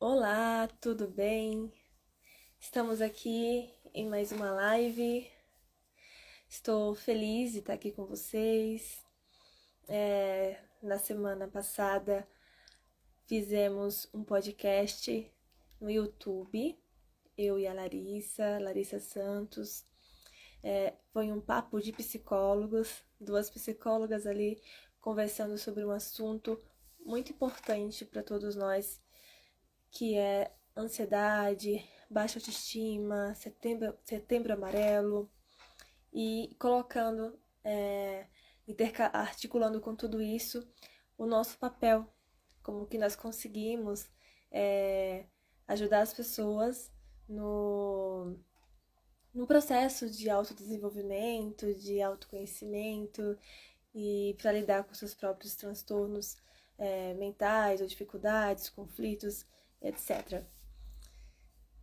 Olá, tudo bem? Estamos aqui em mais uma live. Estou feliz de estar aqui com vocês. Na semana passada fizemos um podcast no YouTube, eu e a Larissa Santos. Foi um papo de psicólogos, duas psicólogas ali conversando sobre um assunto muito importante para todos nós, que é ansiedade, baixa autoestima, setembro amarelo, e colocando, articulando com tudo isso, o nosso papel, como que nós conseguimos ajudar as pessoas no processo de autodesenvolvimento, de autoconhecimento e para lidar com seus próprios transtornos mentais ou dificuldades, conflitos, etc.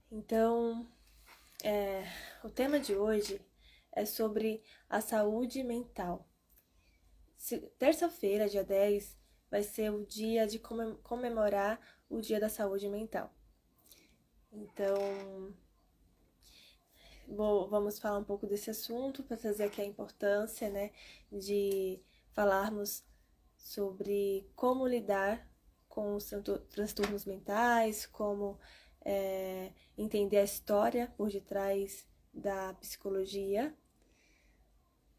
Então, o tema de hoje é sobre a saúde mental. Terça-feira, dia 10, vai ser o dia de comemorar o Dia da Saúde Mental. Então, vamos falar um pouco desse assunto para trazer aqui a importância, né, de falarmos sobre como lidar com os transtornos mentais, como entender a história por detrás da psicologia.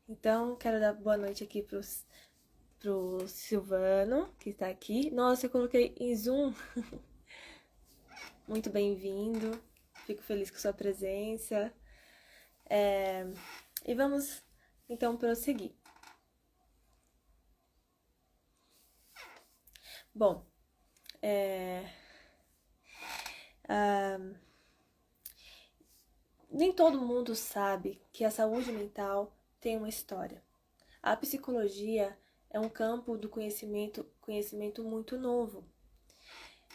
Então, quero dar boa noite aqui pro Silvano, que está aqui. Nossa, eu coloquei em Zoom. Muito bem-vindo. Fico feliz com sua presença. E vamos, então, prosseguir. Bom, nem todo mundo sabe que a saúde mental tem uma história. A psicologia é um campo do conhecimento muito novo.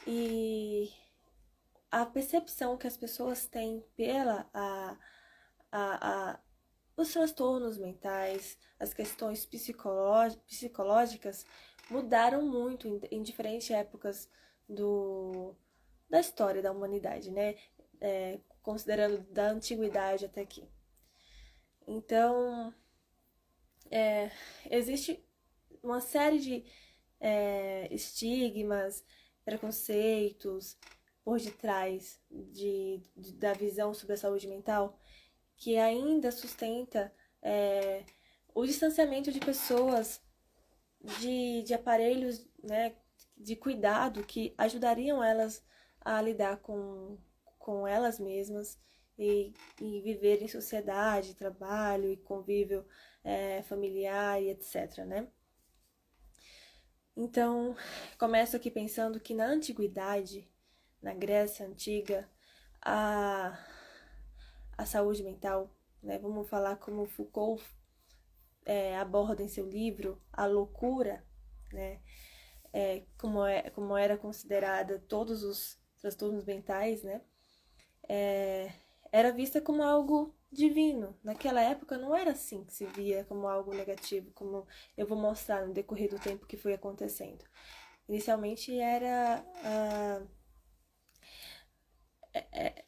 E a percepção que as pessoas têm os transtornos mentais, as questões psicológicas mudaram muito em diferentes épocas da história da humanidade, né? Considerando da antiguidade até aqui. Então, existe uma série de estigmas, preconceitos por detrás da visão sobre a saúde mental, que ainda sustenta o distanciamento de pessoas de aparelhos, né, de cuidado que ajudariam elas a lidar com elas mesmas e viver em sociedade, trabalho e convívio familiar e etc, né? Então, começo aqui pensando que na antiguidade, na Grécia Antiga, a saúde mental, né, vamos falar como Foucault aborda em seu livro A Loucura, né, como era considerada todos os transtornos mentais, né, era vista como algo divino. Naquela época não era assim que se via como algo negativo, como eu vou mostrar no decorrer do tempo que foi acontecendo. Inicialmente era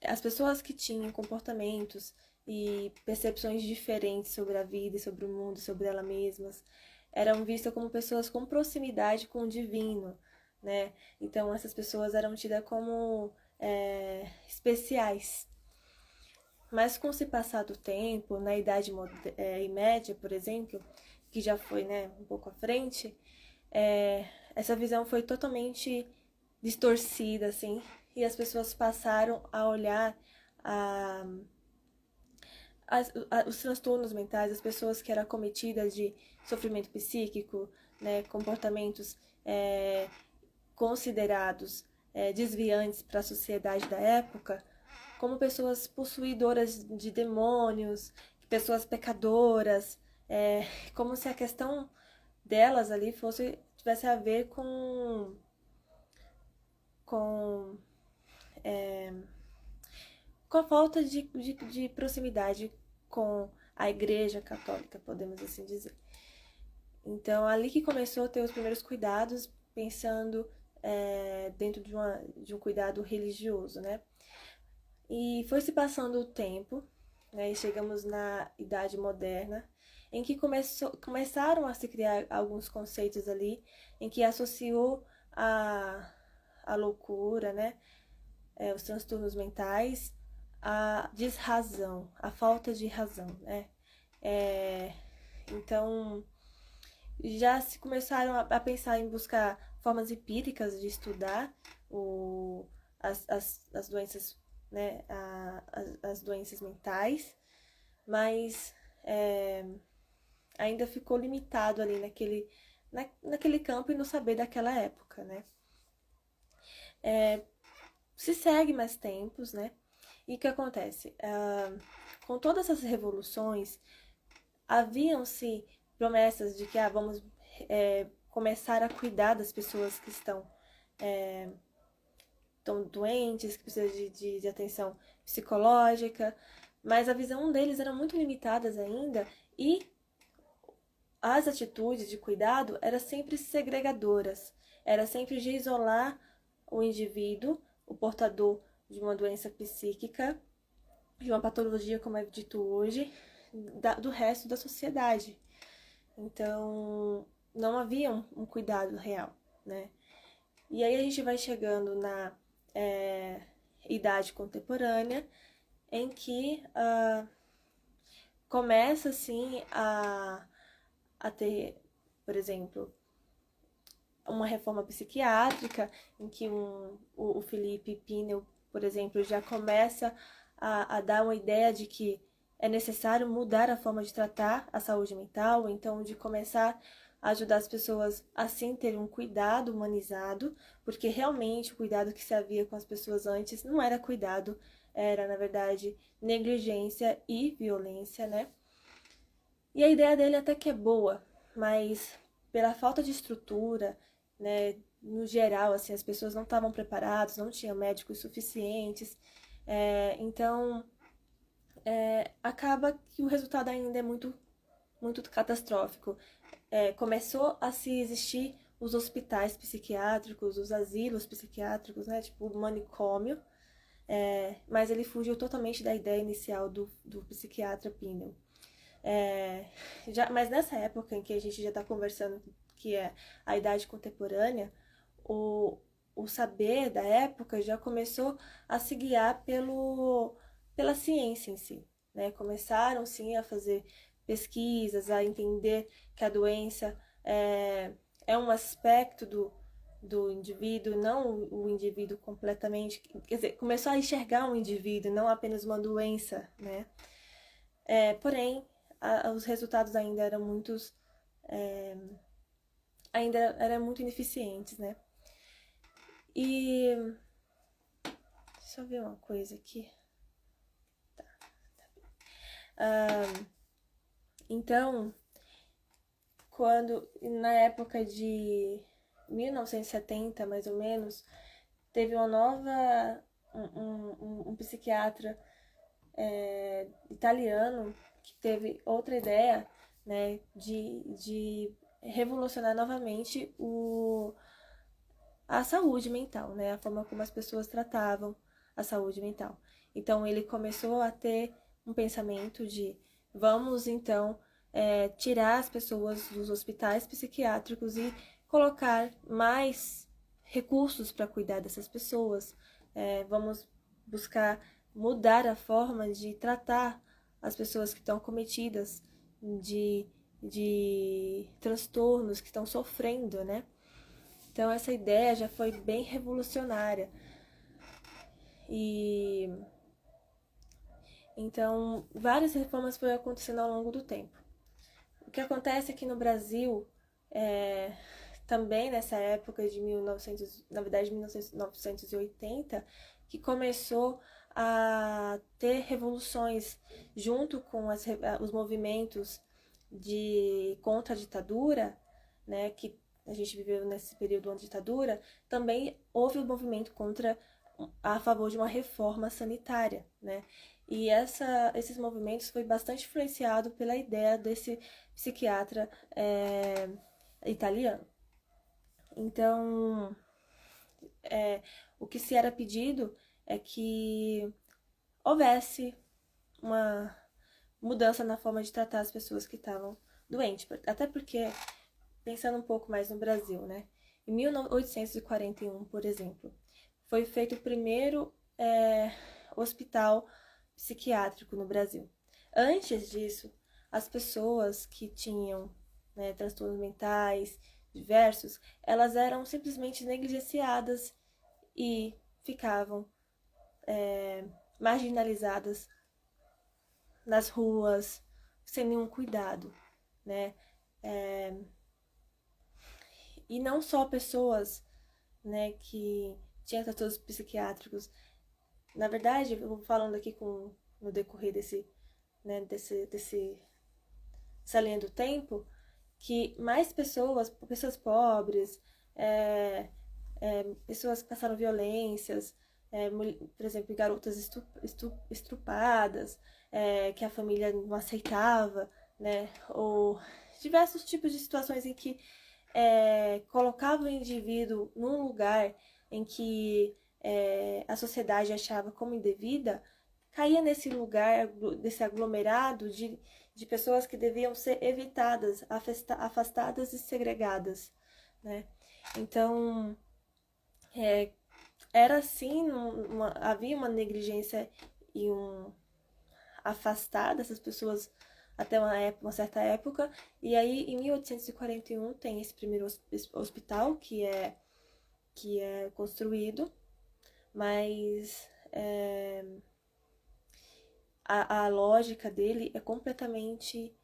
as pessoas que tinham comportamentos e percepções diferentes sobre a vida e sobre o mundo, sobre elas mesmas, eram vistas como pessoas com proximidade com o divino, né? Então essas pessoas eram tidas como especiais. Mas com se passar do tempo, na Idade Média, por exemplo, que já foi, né, um pouco à frente, essa visão foi totalmente distorcida, assim, e as pessoas passaram a olhar os transtornos mentais, as pessoas que eram acometidas de sofrimento psíquico, né, comportamentos considerados desviantes para a sociedade da época, como pessoas possuidoras de demônios, pessoas pecadoras, como se a questão delas ali tivesse a ver com a falta de proximidade com a Igreja Católica, podemos assim dizer. Então, ali que começou a ter os primeiros cuidados, pensando dentro de um cuidado religioso, né? E foi se passando o tempo, né? E chegamos na Idade Moderna, em que começaram a se criar alguns conceitos ali, em que associou a loucura, né? Os transtornos mentais, a desrazão, a falta de razão, né? É, então, já se começaram a pensar em buscar formas empíricas de estudar as doenças, né? As doenças mentais, mas ainda ficou limitado ali naquele campo e no saber daquela época, né? Se segue mais tempos, né? E o que acontece? Com todas essas revoluções, haviam-se promessas de que vamos começar a cuidar das pessoas que estão doentes, que precisam de atenção psicológica, mas a visão deles era muito limitadas ainda e as atitudes de cuidado eram sempre segregadoras, era sempre de isolar o indivíduo, o portador de uma doença psíquica, de uma patologia, como é dito hoje, do resto da sociedade. Então, não havia um cuidado real, né? E aí a gente vai chegando na idade contemporânea, em que começa, assim, a ter, por exemplo, uma reforma psiquiátrica, em que o Felipe Pinel, por exemplo, já começa a dar uma ideia de que é necessário mudar a forma de tratar a saúde mental, então de começar a ajudar as pessoas a sim terem um cuidado humanizado, porque realmente o cuidado que se havia com as pessoas antes não era cuidado, era, na verdade, negligência e violência, né? E a ideia dele até que é boa, mas pela falta de estrutura, né, no geral, assim, as pessoas não estavam preparadas, não tinham médicos suficientes, então acaba que o resultado ainda é muito, muito catastrófico. Começou a se existir os hospitais psiquiátricos, os asilos psiquiátricos, né, tipo o manicômio, mas ele fugiu totalmente da ideia inicial do psiquiatra Pinel. Mas nessa época em que a gente já está conversando, que é a idade contemporânea, o saber da época já começou a se guiar pela ciência em si, né? Começaram, sim, a fazer pesquisas, a entender que a doença é um aspecto do indivíduo, não o indivíduo completamente, quer dizer, começou a enxergar um indivíduo, não apenas uma doença, né? Porém, os resultados ainda eram muito ineficientes, né? E deixa eu ver uma coisa aqui. Então, na época de 1970, mais ou menos, teve uma nova um psiquiatra italiano que teve outra ideia, né, de revolucionar novamente a saúde mental, né, a forma como as pessoas tratavam a saúde mental. Então ele começou a ter um pensamento de vamos então tirar as pessoas dos hospitais psiquiátricos e colocar mais recursos para cuidar dessas pessoas. Vamos buscar mudar a forma de tratar as pessoas que estão cometidas de transtornos, que estão sofrendo, né? Então essa ideia já foi bem revolucionária. E então várias reformas foram acontecendo ao longo do tempo. O que acontece aqui no Brasil, também nessa época de 1980, que começou a ter revoluções junto com os movimentos contra a ditadura, né, que a gente viveu nesse período da ditadura, também houve um movimento a favor de uma reforma sanitária, né? E esses movimentos foi bastante influenciado pela ideia desse psiquiatra italiano. Então, o que se era pedido é que houvesse uma mudança na forma de tratar as pessoas que estavam doentes. Até porque, pensando um pouco mais no Brasil, né? Em 1841, por exemplo, foi feito o primeiro hospital psiquiátrico no Brasil. Antes disso, as pessoas que tinham, né, transtornos mentais diversos, elas eram simplesmente negligenciadas e ficavam marginalizadas nas ruas, sem nenhum cuidado, né? E não só pessoas, né, que tinham transtornos psiquiátricos. Na verdade, eu vou falando aqui no decorrer dessa linha do tempo, que mais pessoas pobres, pessoas que passaram violências, por exemplo, garotas estupradas, que a família não aceitava, né? Ou diversos tipos de situações em que colocava o indivíduo num lugar em que a sociedade achava como indevida, caía nesse lugar, desse aglomerado de pessoas que deviam ser evitadas, afastadas e segregadas, né? Então, era assim, havia uma negligência e afastar dessas pessoas até uma certa época. E aí, em 1841, tem esse primeiro hospital que é construído, mas a lógica dele é completamente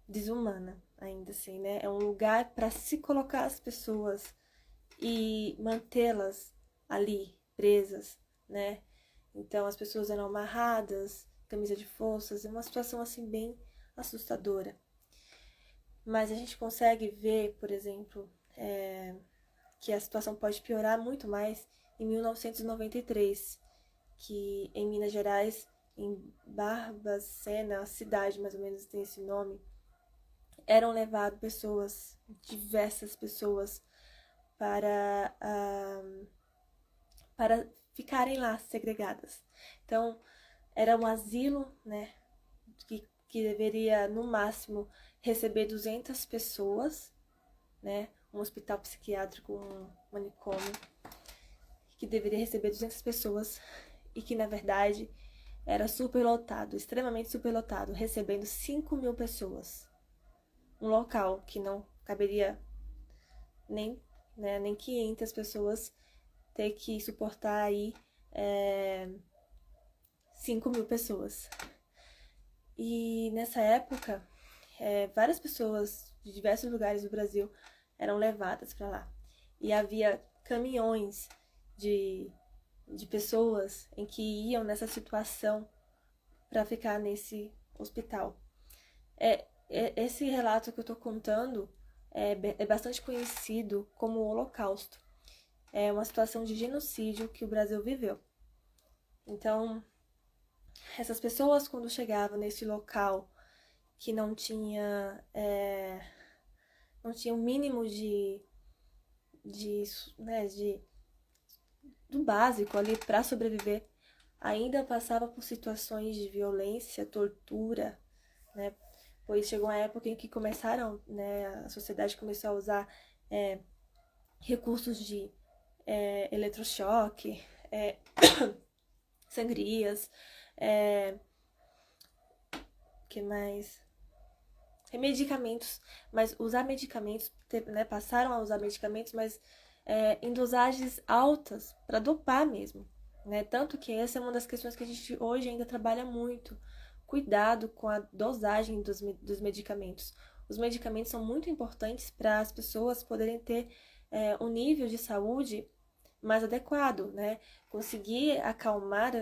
desumana, ainda assim, né? É um lugar para se colocar as pessoas e mantê-las ali, presas, né? Então as pessoas eram amarradas, camisa de forças, é uma situação assim bem assustadora. Mas a gente consegue ver, por exemplo, que a situação pode piorar muito mais em 1993, que em Minas Gerais, em Barbacena, a cidade mais ou menos tem esse nome, eram levadas pessoas, diversas pessoas, para ficarem lá segregadas. Então, era um asilo, né, que deveria, no máximo, receber 200 pessoas, né, um hospital psiquiátrico, um manicômio, que deveria receber 200 pessoas e que, na verdade, era superlotado, extremamente superlotado, recebendo 5.000 pessoas. Um local que não caberia nem 500 pessoas, ter que suportar aí 5.000 pessoas. E nessa época, várias pessoas de diversos lugares do Brasil eram levadas para lá. E havia caminhões de pessoas em que iam nessa situação para ficar nesse hospital. Esse relato que eu estou contando é bastante conhecido como o Holocausto. É uma situação de genocídio que o Brasil viveu. Então, essas pessoas, quando chegavam nesse local que não tinha o mínimo do básico ali para sobreviver, ainda passava por situações de violência, tortura, né? Pois chegou uma época em que começaram, né, a sociedade começou a usar recursos de eletrochoque, sangrias, que mais? Medicamentos, mas usar medicamentos, né, passaram a usar medicamentos, mas em dosagens altas, para dopar mesmo, né? Tanto que essa é uma das questões que a gente hoje ainda trabalha muito. Cuidado com a dosagem dos medicamentos. Os medicamentos são muito importantes para as pessoas poderem ter um nível de saúde mais adequado, né? Conseguir acalmar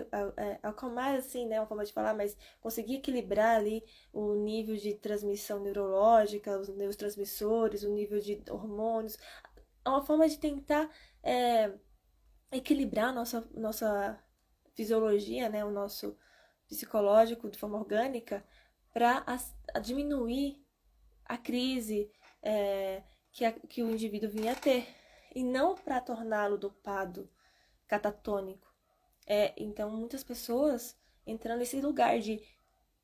assim, né, uma forma de falar, mas conseguir equilibrar ali o nível de transmissão neurológica, os neurotransmissores, o nível de hormônios, é uma forma de tentar equilibrar a nossa fisiologia, né, o nosso psicológico de forma orgânica, para diminuir a crise que o indivíduo vinha a ter. e não para torná-lo dopado, catatônico. Então, muitas pessoas entrando nesse lugar de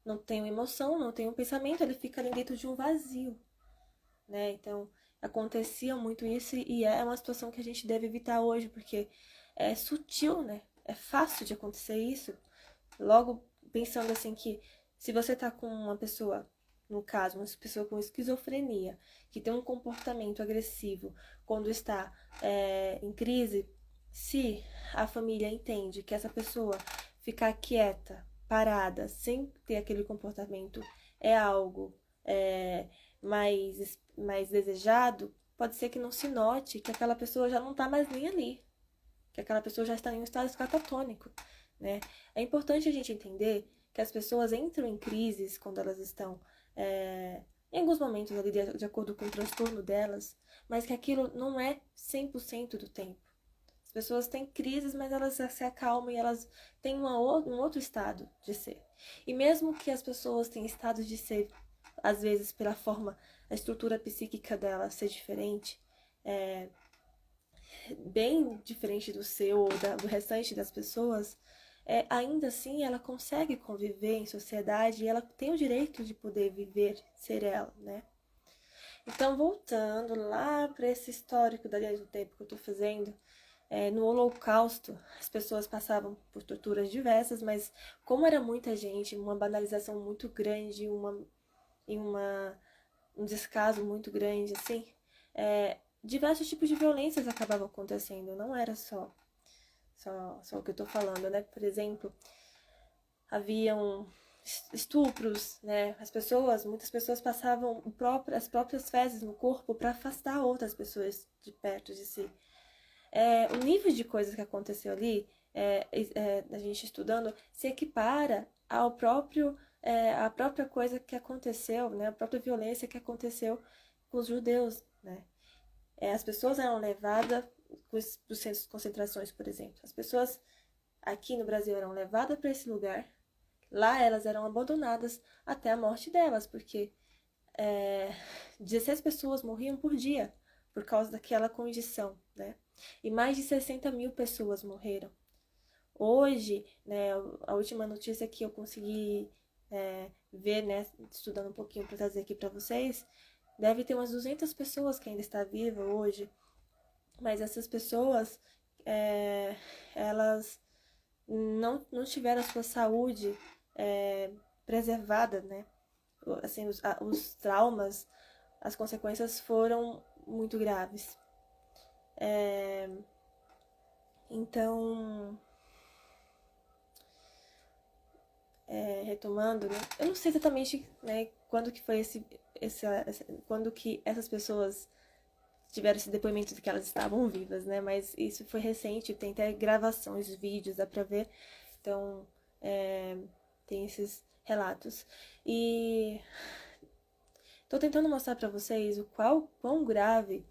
não tenho emoção, não tenho pensamento, ele fica ali dentro de um vazio, né? Então, acontecia muito isso e é uma situação que a gente deve evitar hoje, porque é sutil, né? É fácil de acontecer isso. Logo, pensando assim que se você tá com uma pessoa, no caso, uma pessoa com esquizofrenia, que tem um comportamento agressivo quando está em crise, se a família entende que essa pessoa ficar quieta, parada, sem ter aquele comportamento é algo mais desejado, pode ser que não se note que aquela pessoa já não está mais nem ali, que aquela pessoa já está em um estado catatônico, né? É importante a gente entender que as pessoas entram em crises quando elas estão em alguns momentos ali de acordo com o transtorno delas, mas que aquilo não é 100% do tempo. As pessoas têm crises, mas elas se acalmam e elas têm um outro estado de ser. E mesmo que as pessoas tenham estados de ser, às vezes pela forma, a estrutura psíquica dela ser diferente, bem diferente do seu ou do restante das pessoas, ainda assim ela consegue conviver em sociedade e ela tem o direito de poder viver, ser ela, né? Então, voltando lá para esse histórico da linha do tempo que eu estou fazendo, no Holocausto, as pessoas passavam por torturas diversas, mas como era muita gente, uma banalização muito grande, um descaso muito grande, assim, diversos tipos de violências acabavam acontecendo, não era só o que eu tô falando, né? Por exemplo, haviam estupros, né? Muitas pessoas passavam as próprias fezes no corpo para afastar outras pessoas de perto de si. O nível de coisas que aconteceu ali, a gente estudando, se equipara ao próprio, a própria coisa que aconteceu, né? A própria violência que aconteceu com os judeus, né? As pessoas eram levadas para os centros de concentrações, por exemplo. As pessoas aqui no Brasil eram levadas para esse lugar, lá elas eram abandonadas até a morte delas, porque 16 pessoas morriam por dia por causa daquela condição, né? E mais de 60 mil pessoas morreram. Hoje, né, a última notícia que eu consegui ver, né, estudando um pouquinho para trazer aqui para vocês, deve ter umas 200 pessoas que ainda estão vivas hoje, mas essas pessoas, elas não tiveram a sua saúde preservada, né? Assim, os traumas, as consequências foram muito graves. Então, retomando, né? Eu não sei exatamente, né, quando que foi quando que essas pessoas tiveram esse depoimento de que elas estavam vivas, né? Mas isso foi recente, tem até gravações, vídeos, dá pra ver. Então, tem esses relatos. E tô tentando mostrar pra vocês o quão grave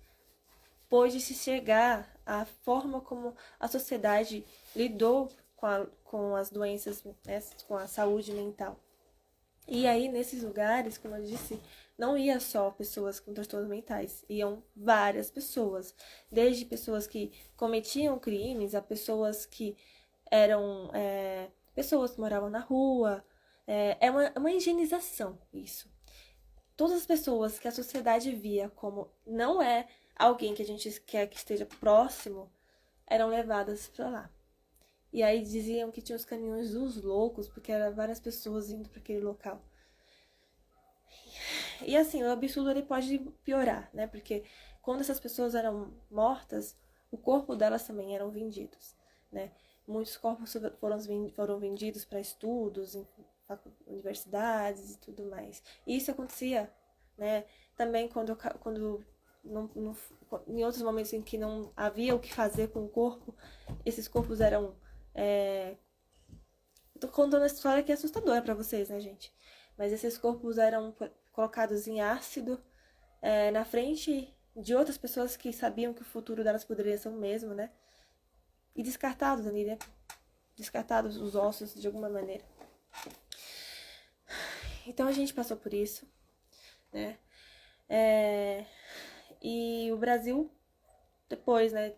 pôde se chegar à forma como a sociedade lidou com as doenças, né, com a saúde mental. E aí, nesses lugares, como eu disse, não ia só pessoas com transtornos mentais, iam várias pessoas, desde pessoas que cometiam crimes a pessoas que eram pessoas que moravam na rua. É uma higienização isso. Todas as pessoas que a sociedade via como não alguém que a gente quer que esteja próximo, eram levadas para lá. E aí diziam que tinha os caminhões dos loucos, porque eram várias pessoas indo para aquele local. E assim, o absurdo ele pode piorar, né? Porque quando essas pessoas eram mortas, o corpo delas também eram vendidos, né? Muitos corpos foram vendidos para estudos em universidades e tudo mais. E isso acontecia, né? Também quando em outros momentos em que não havia o que fazer com o corpo, esses corpos eram eu tô contando essa história que é assustadora pra vocês, né, gente? Mas esses corpos eram colocados em ácido na frente de outras pessoas que sabiam que o futuro delas poderia ser o mesmo, né? E descartados ali, né? Descartados os ossos de alguma maneira. Então a gente passou por isso, né? E o Brasil depois, né,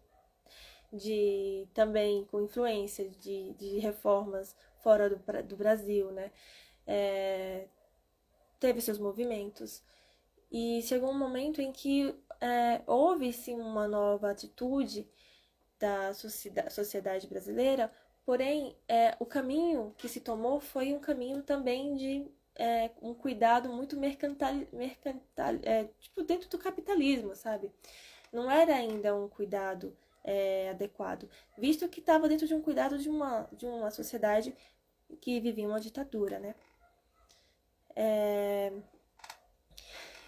de também com influência de reformas fora do Brasil, né, teve seus movimentos. E chegou um momento em que houve sim uma nova atitude da sociedade brasileira, porém o caminho que se tomou foi um caminho também de um cuidado muito mercantil, tipo dentro do capitalismo, sabe? Não era ainda um cuidado adequado, visto que estava dentro de um cuidado de uma sociedade que vivia uma ditadura, né?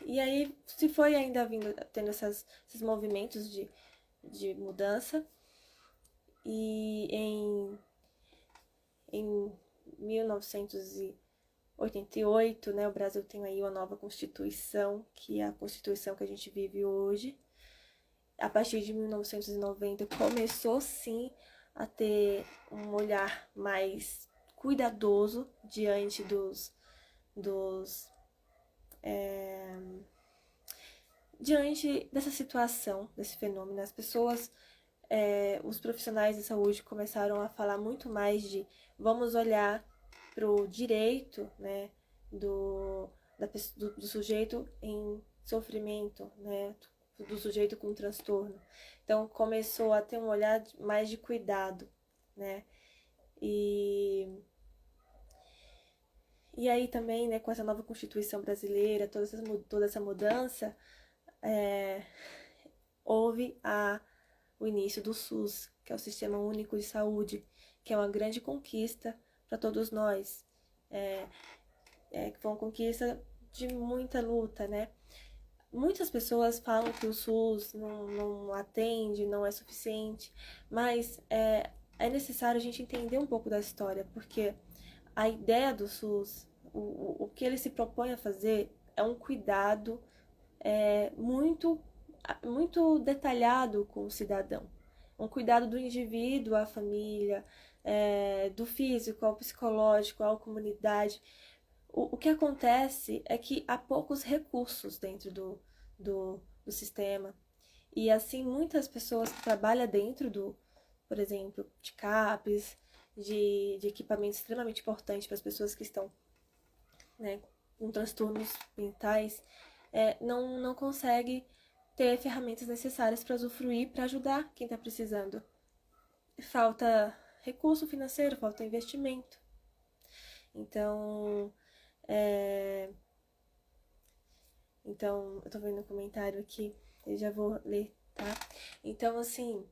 E aí se foi ainda tendo esses movimentos de mudança. E em 1988, né, o Brasil tem aí uma nova Constituição, que é a Constituição que a gente vive hoje. A partir de 1990 começou sim a ter um olhar mais cuidadoso diante diante dessa situação, desse fenômeno. As pessoas, os profissionais de saúde começaram a falar muito mais de vamos olhar para o direito, né, do sujeito em sofrimento, né, do sujeito com transtorno. Então começou a ter um olhar mais de cuidado, né, e aí também, né, com essa nova Constituição brasileira, toda essa mudança, houve o início do SUS, que é o Sistema Único de Saúde, que é uma grande conquista para todos nós. Que foi uma conquista de muita luta, né? Muitas pessoas falam que o SUS não atende, não é suficiente, mas é necessário a gente entender um pouco da história, porque a ideia do SUS, o que ele se propõe a fazer é um cuidado muito, muito detalhado com o cidadão. Um cuidado do indivíduo à família, do físico ao psicológico, à comunidade. O que acontece é que há poucos recursos dentro do sistema. E assim, muitas pessoas que trabalham dentro por exemplo, de CAPs, de equipamentos extremamente importantes para as pessoas que estão, né, com transtornos mentais, não consegue ter ferramentas necessárias para usufruir, para ajudar quem está precisando. Falta recurso financeiro, falta investimento. Então, eu tô vendo um comentário aqui, eu já vou ler, tá? Então, assim,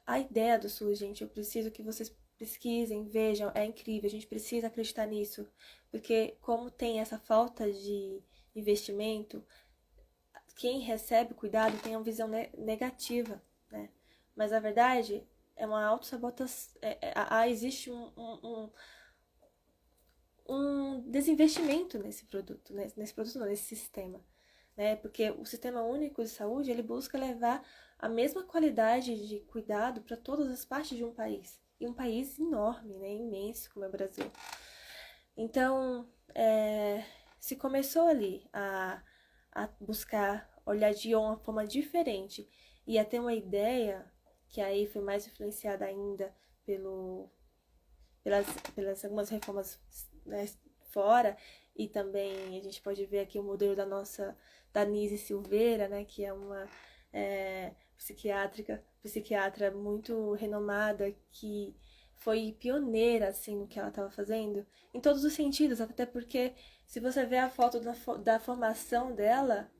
a ideia do SUS, gente, eu preciso que vocês pesquisem, vejam, é incrível, a gente precisa acreditar nisso, porque como tem essa falta de investimento, quem recebe cuidado tem uma visão negativa, né? Mas a verdade é uma autossabotação, existe um desinvestimento nesse produto, nesse sistema, né? Porque o Sistema Único de Saúde, ele busca levar a mesma qualidade de cuidado para todas as partes de um país. E um país enorme, né? Imenso como é o Brasil. Então, se começou ali a buscar olhar de uma forma diferente e a ter uma ideia, que aí foi mais influenciada ainda pelas algumas reformas, né, fora, e também a gente pode ver aqui o modelo da Nise Silveira, né, que é uma psiquiatra muito renomada, que foi pioneira, assim, no que ela estava fazendo, em todos os sentidos, até porque, se você ver a foto da formação dela,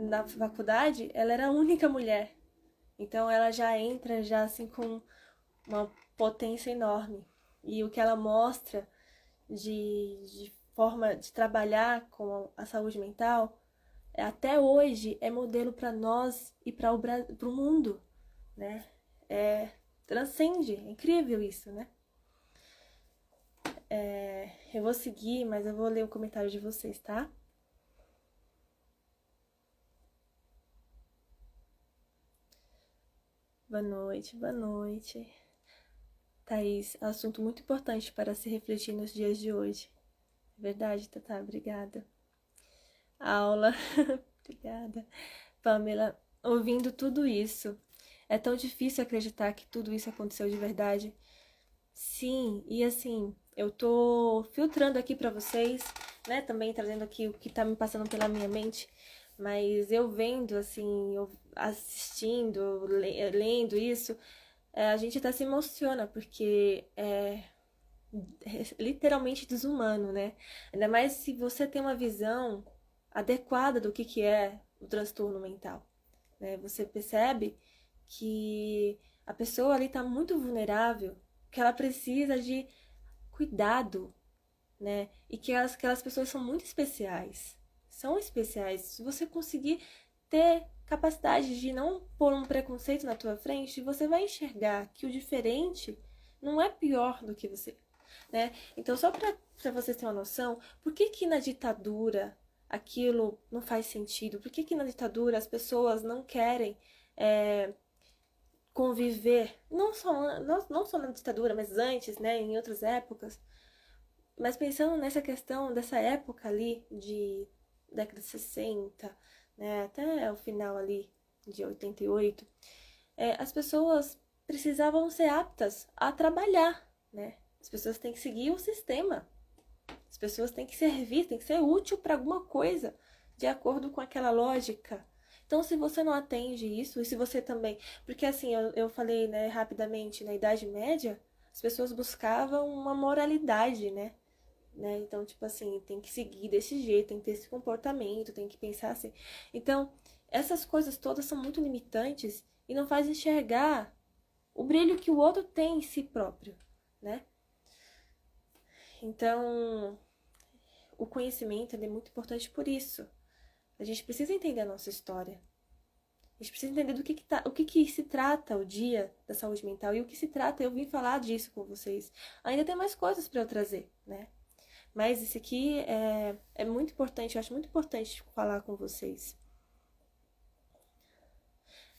na faculdade, ela era a única mulher. Então, ela já entra, já assim, com uma potência enorme. E o que ela mostra de forma de trabalhar com a saúde mental, até hoje é modelo para nós e para o mundo, né? Transcende, é incrível isso, né? Eu vou seguir, mas eu vou ler o comentário de vocês, tá? Boa noite, boa noite. Thaís, assunto muito importante para se refletir nos dias de hoje. Verdade, Tatá, obrigada. aula. Obrigada, Pamela. Ouvindo tudo isso, é tão difícil acreditar que tudo isso aconteceu de verdade. Sim, e assim, eu tô filtrando aqui pra vocês, né? Também trazendo aqui o que tá me passando pela minha mente. Mas eu vendo, assim, eu assistindo, lendo isso, a gente até se emociona, porque literalmente desumano, né? Ainda mais se você tem uma visão adequada do que é o transtorno mental, né? Você percebe que a pessoa ali está muito vulnerável, que ela precisa de cuidado, né? E que aquelas pessoas são muito especiais. São especiais. Se você conseguir ter capacidade de não pôr um preconceito na tua frente, você vai enxergar que o diferente não é pior do que você, né? Então, só para vocês terem uma noção, por que que na ditadura aquilo não faz sentido? Por que que na ditadura as pessoas não querem conviver? Não só na ditadura, mas antes, né? Em outras épocas. Mas pensando nessa questão dessa época ali de década de 60, né? Até o final ali de 88, as pessoas precisavam ser aptas a trabalhar, né? As pessoas têm que seguir o sistema. As pessoas têm que servir, têm que ser útil para alguma coisa, de acordo com aquela lógica. Então, se você não atende isso, e se você também. Porque, assim, eu falei, né, rapidamente, na Idade Média, as pessoas buscavam uma moralidade, né? Então, tipo assim, tem que seguir desse jeito, tem que ter esse comportamento, tem que pensar assim. Então, essas coisas todas são muito limitantes e não faz enxergar o brilho que o outro tem em si próprio, né? Então, o conhecimento é muito importante por isso. A gente precisa entender a nossa história. A gente precisa entender o que se trata o dia da saúde mental e o que se trata, eu vim falar disso com vocês. Ainda tem mais coisas para eu trazer, né? Mas isso aqui é muito importante, eu acho muito importante falar com vocês.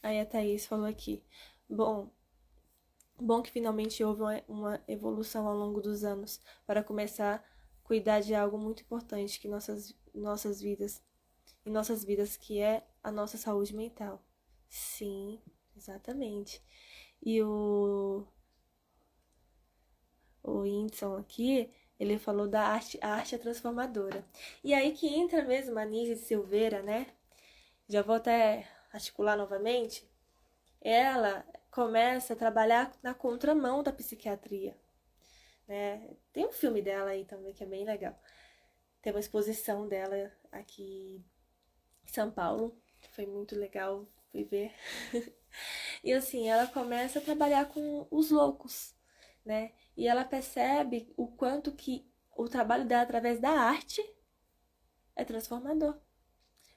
Aí a Thaís falou aqui. Bom que finalmente houve uma evolução ao longo dos anos para começar a cuidar de algo muito importante que nossas vidas, em nossas vidas, que é a nossa saúde mental. Sim, exatamente. E o Whindersson aqui, ele falou da arte, a arte é transformadora. E aí que entra mesmo a Anísia Silveira, né? Já vou até articular novamente. Ela começa a trabalhar na contramão da psiquiatria, né? Tem um filme dela aí também que é bem legal. Tem uma exposição dela aqui em São Paulo, foi muito legal, fui ver. E assim, ela começa a trabalhar com os loucos, né? E ela percebe o quanto que o trabalho dela através da arte é transformador.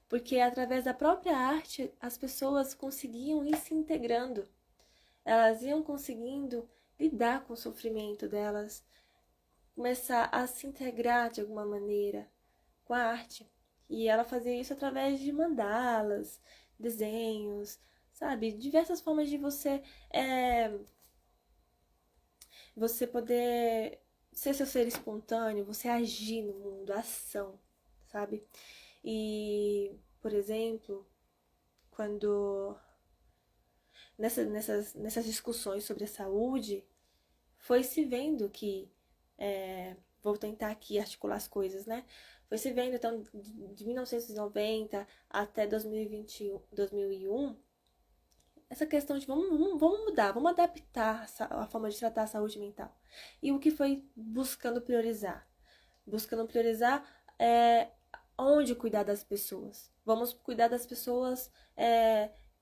Porque através da própria arte as pessoas conseguiam ir se integrando. Elas iam conseguindo lidar com o sofrimento delas, começar a se integrar de alguma maneira com a arte. E ela fazia isso através de mandalas, desenhos, sabe? Diversas formas de você poder ser seu ser espontâneo, você agir no mundo, ação, sabe? E, por exemplo, quando nessas discussões sobre a saúde, foi se vendo que, vou tentar aqui articular as coisas, né? Foi se vendo, então, de 1990 até 2001, essa questão de vamos mudar, vamos adaptar a forma de tratar a saúde mental. E o que foi buscando priorizar? Buscando priorizar onde cuidar das pessoas. Vamos cuidar das pessoas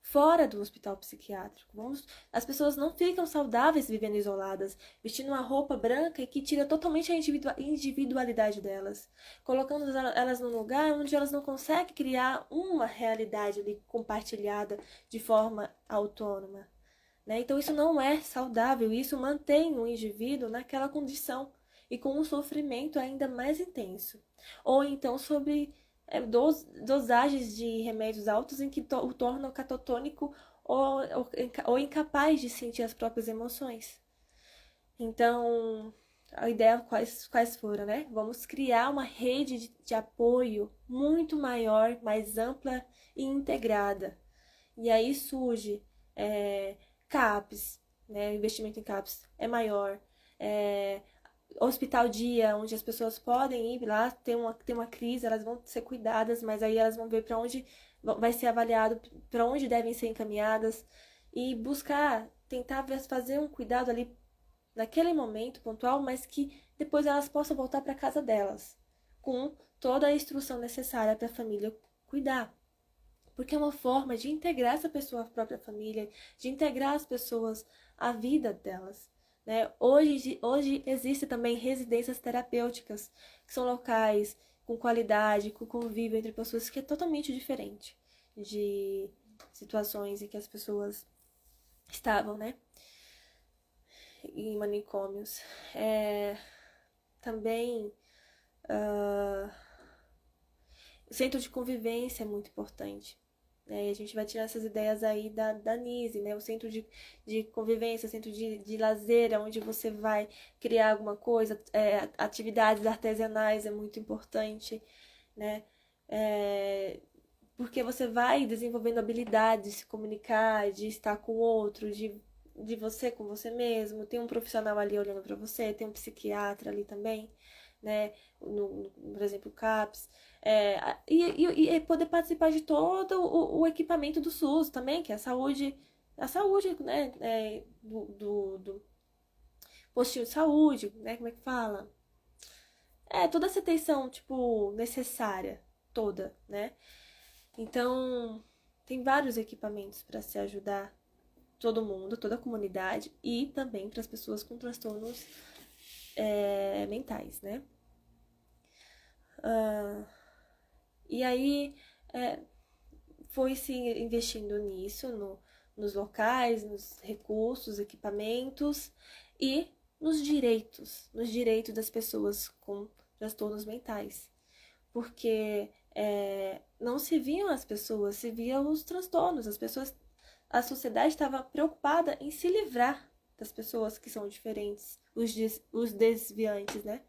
fora do hospital psiquiátrico. As pessoas não ficam saudáveis vivendo isoladas, vestindo uma roupa branca e que tira totalmente a individualidade delas, colocando elas num lugar onde elas não conseguem criar uma realidade ali compartilhada de forma autônoma, né? Então isso não é saudável, isso mantém o indivíduo naquela condição e com um sofrimento ainda mais intenso. Ou então sobre dosagens de remédios altos em que o tornam catatônico ou incapaz de sentir as próprias emoções. Então, a ideia quais foram, né? Vamos criar uma rede de apoio muito maior, mais ampla e integrada. E aí surge CAPS, né? O investimento em CAPS é maior. Hospital dia, onde as pessoas podem ir lá, ter uma crise, elas vão ser cuidadas, mas aí elas vão ver para onde vai ser avaliado, para onde devem ser encaminhadas e buscar, tentar fazer um cuidado ali naquele momento pontual, mas que depois elas possam voltar para casa delas, com toda a instrução necessária para a família cuidar. Porque é uma forma de integrar essa pessoa à própria família, de integrar as pessoas à vida delas. Né? Hoje existem também residências terapêuticas, que são locais com qualidade, com convívio entre pessoas, que é totalmente diferente de situações em que as pessoas estavam, né? Em manicômios. Também o centro de convivência é muito importante. E a gente vai tirar essas ideias aí da NISE, né? O centro de convivência, o centro de lazer, onde você vai criar alguma coisa, atividades artesanais é muito importante, né? Porque você vai desenvolvendo habilidades de se comunicar, de estar com o outro, de você com você mesmo. Tem um profissional ali olhando para você, tem um psiquiatra ali também, né? Por exemplo, o CAPS. E poder participar de todo o equipamento do SUS também, que é a saúde, né? Do postinho de saúde, né? Como é que fala? Toda essa atenção, tipo, necessária, toda, né? Então, tem vários equipamentos para se ajudar todo mundo, toda a comunidade e também para as pessoas com transtornos mentais, né? E aí foi se investindo nisso, nos locais, nos recursos, equipamentos e nos direitos das pessoas com transtornos mentais. Porque não se viam as pessoas, se viam os transtornos. A sociedade estava preocupada em se livrar das pessoas que são diferentes, os desviantes, né?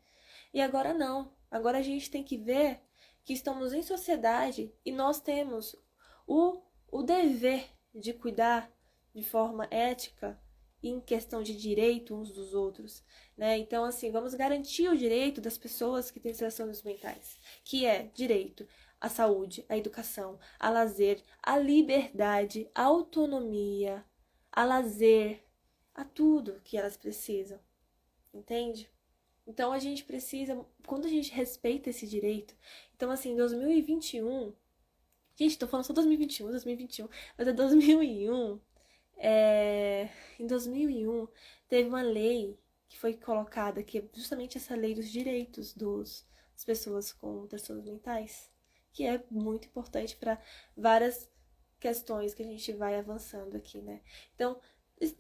E agora não. Agora a gente tem que ver que estamos em sociedade e nós temos o dever de cuidar de forma ética e em questão de direito uns dos outros, né? Então, assim, vamos garantir o direito das pessoas que têm transtornos mentais, que é direito à saúde, à educação, a lazer, à liberdade, à autonomia, a lazer, a tudo que elas precisam, entende? Então, a gente precisa, quando a gente respeita esse direito, então, assim, em 2021, gente, tô falando só 2021, mas é 2001, em 2001, teve uma lei que foi colocada, que é justamente essa lei dos direitos das pessoas com transtornos mentais, que é muito importante para várias questões que a gente vai avançando aqui, né? Então,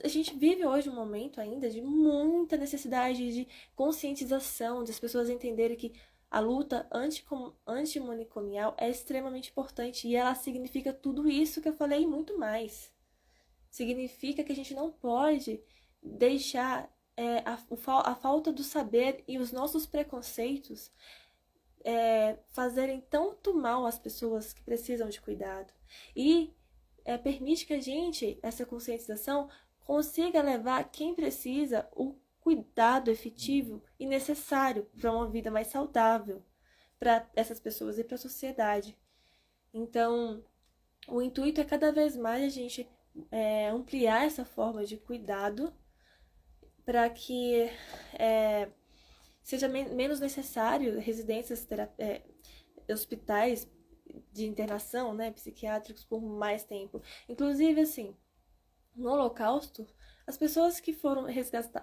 a gente vive hoje um momento ainda de muita necessidade de conscientização, de as pessoas entenderem que a luta antimanicomial é extremamente importante e ela significa tudo isso que eu falei e muito mais. Significa que a gente não pode deixar a falta do saber e os nossos preconceitos fazerem tanto mal às pessoas que precisam de cuidado. E permite que a gente, essa conscientização, consiga levar quem precisa o cuidado efetivo e necessário para uma vida mais saudável para essas pessoas e para a sociedade. Então, o intuito é cada vez mais a gente ampliar essa forma de cuidado para que seja menos necessário residências, hospitais de internação, né, psiquiátricos por mais tempo. Inclusive, assim, no Holocausto, as pessoas que foram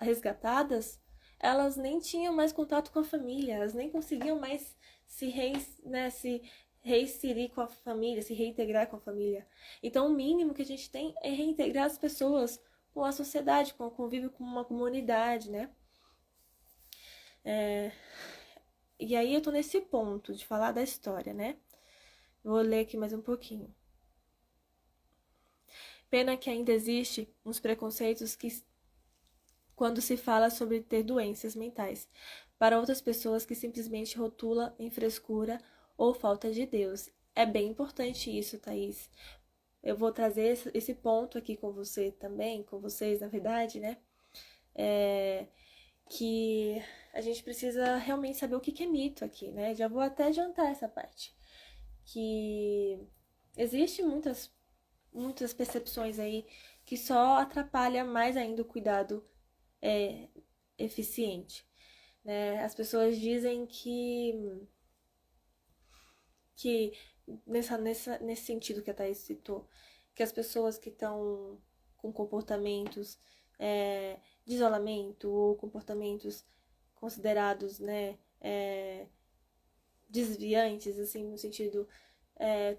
resgatadas, elas nem tinham mais contato com a família, elas nem conseguiam mais se reinserir com a família, se reintegrar com a família. Então, o mínimo que a gente tem é reintegrar as pessoas com a sociedade, com o convívio com uma comunidade, né? E aí eu tô nesse ponto de falar da história, né? Vou ler aqui mais um pouquinho. Pena que ainda existe uns preconceitos quando se fala sobre ter doenças mentais, para outras pessoas que simplesmente rotula em frescura ou falta de Deus. É bem importante isso, Thaís. Eu vou trazer esse ponto aqui com você também, com vocês, na verdade, né? Que a gente precisa realmente saber o que é mito aqui, né? Já vou até adiantar essa parte. Que existe muitas percepções aí que só atrapalha mais ainda o cuidado eficiente, né? As pessoas dizem que nesse sentido que a Thaís citou, que as pessoas que estão com comportamentos de isolamento ou comportamentos considerados, né, desviantes, assim, no sentido...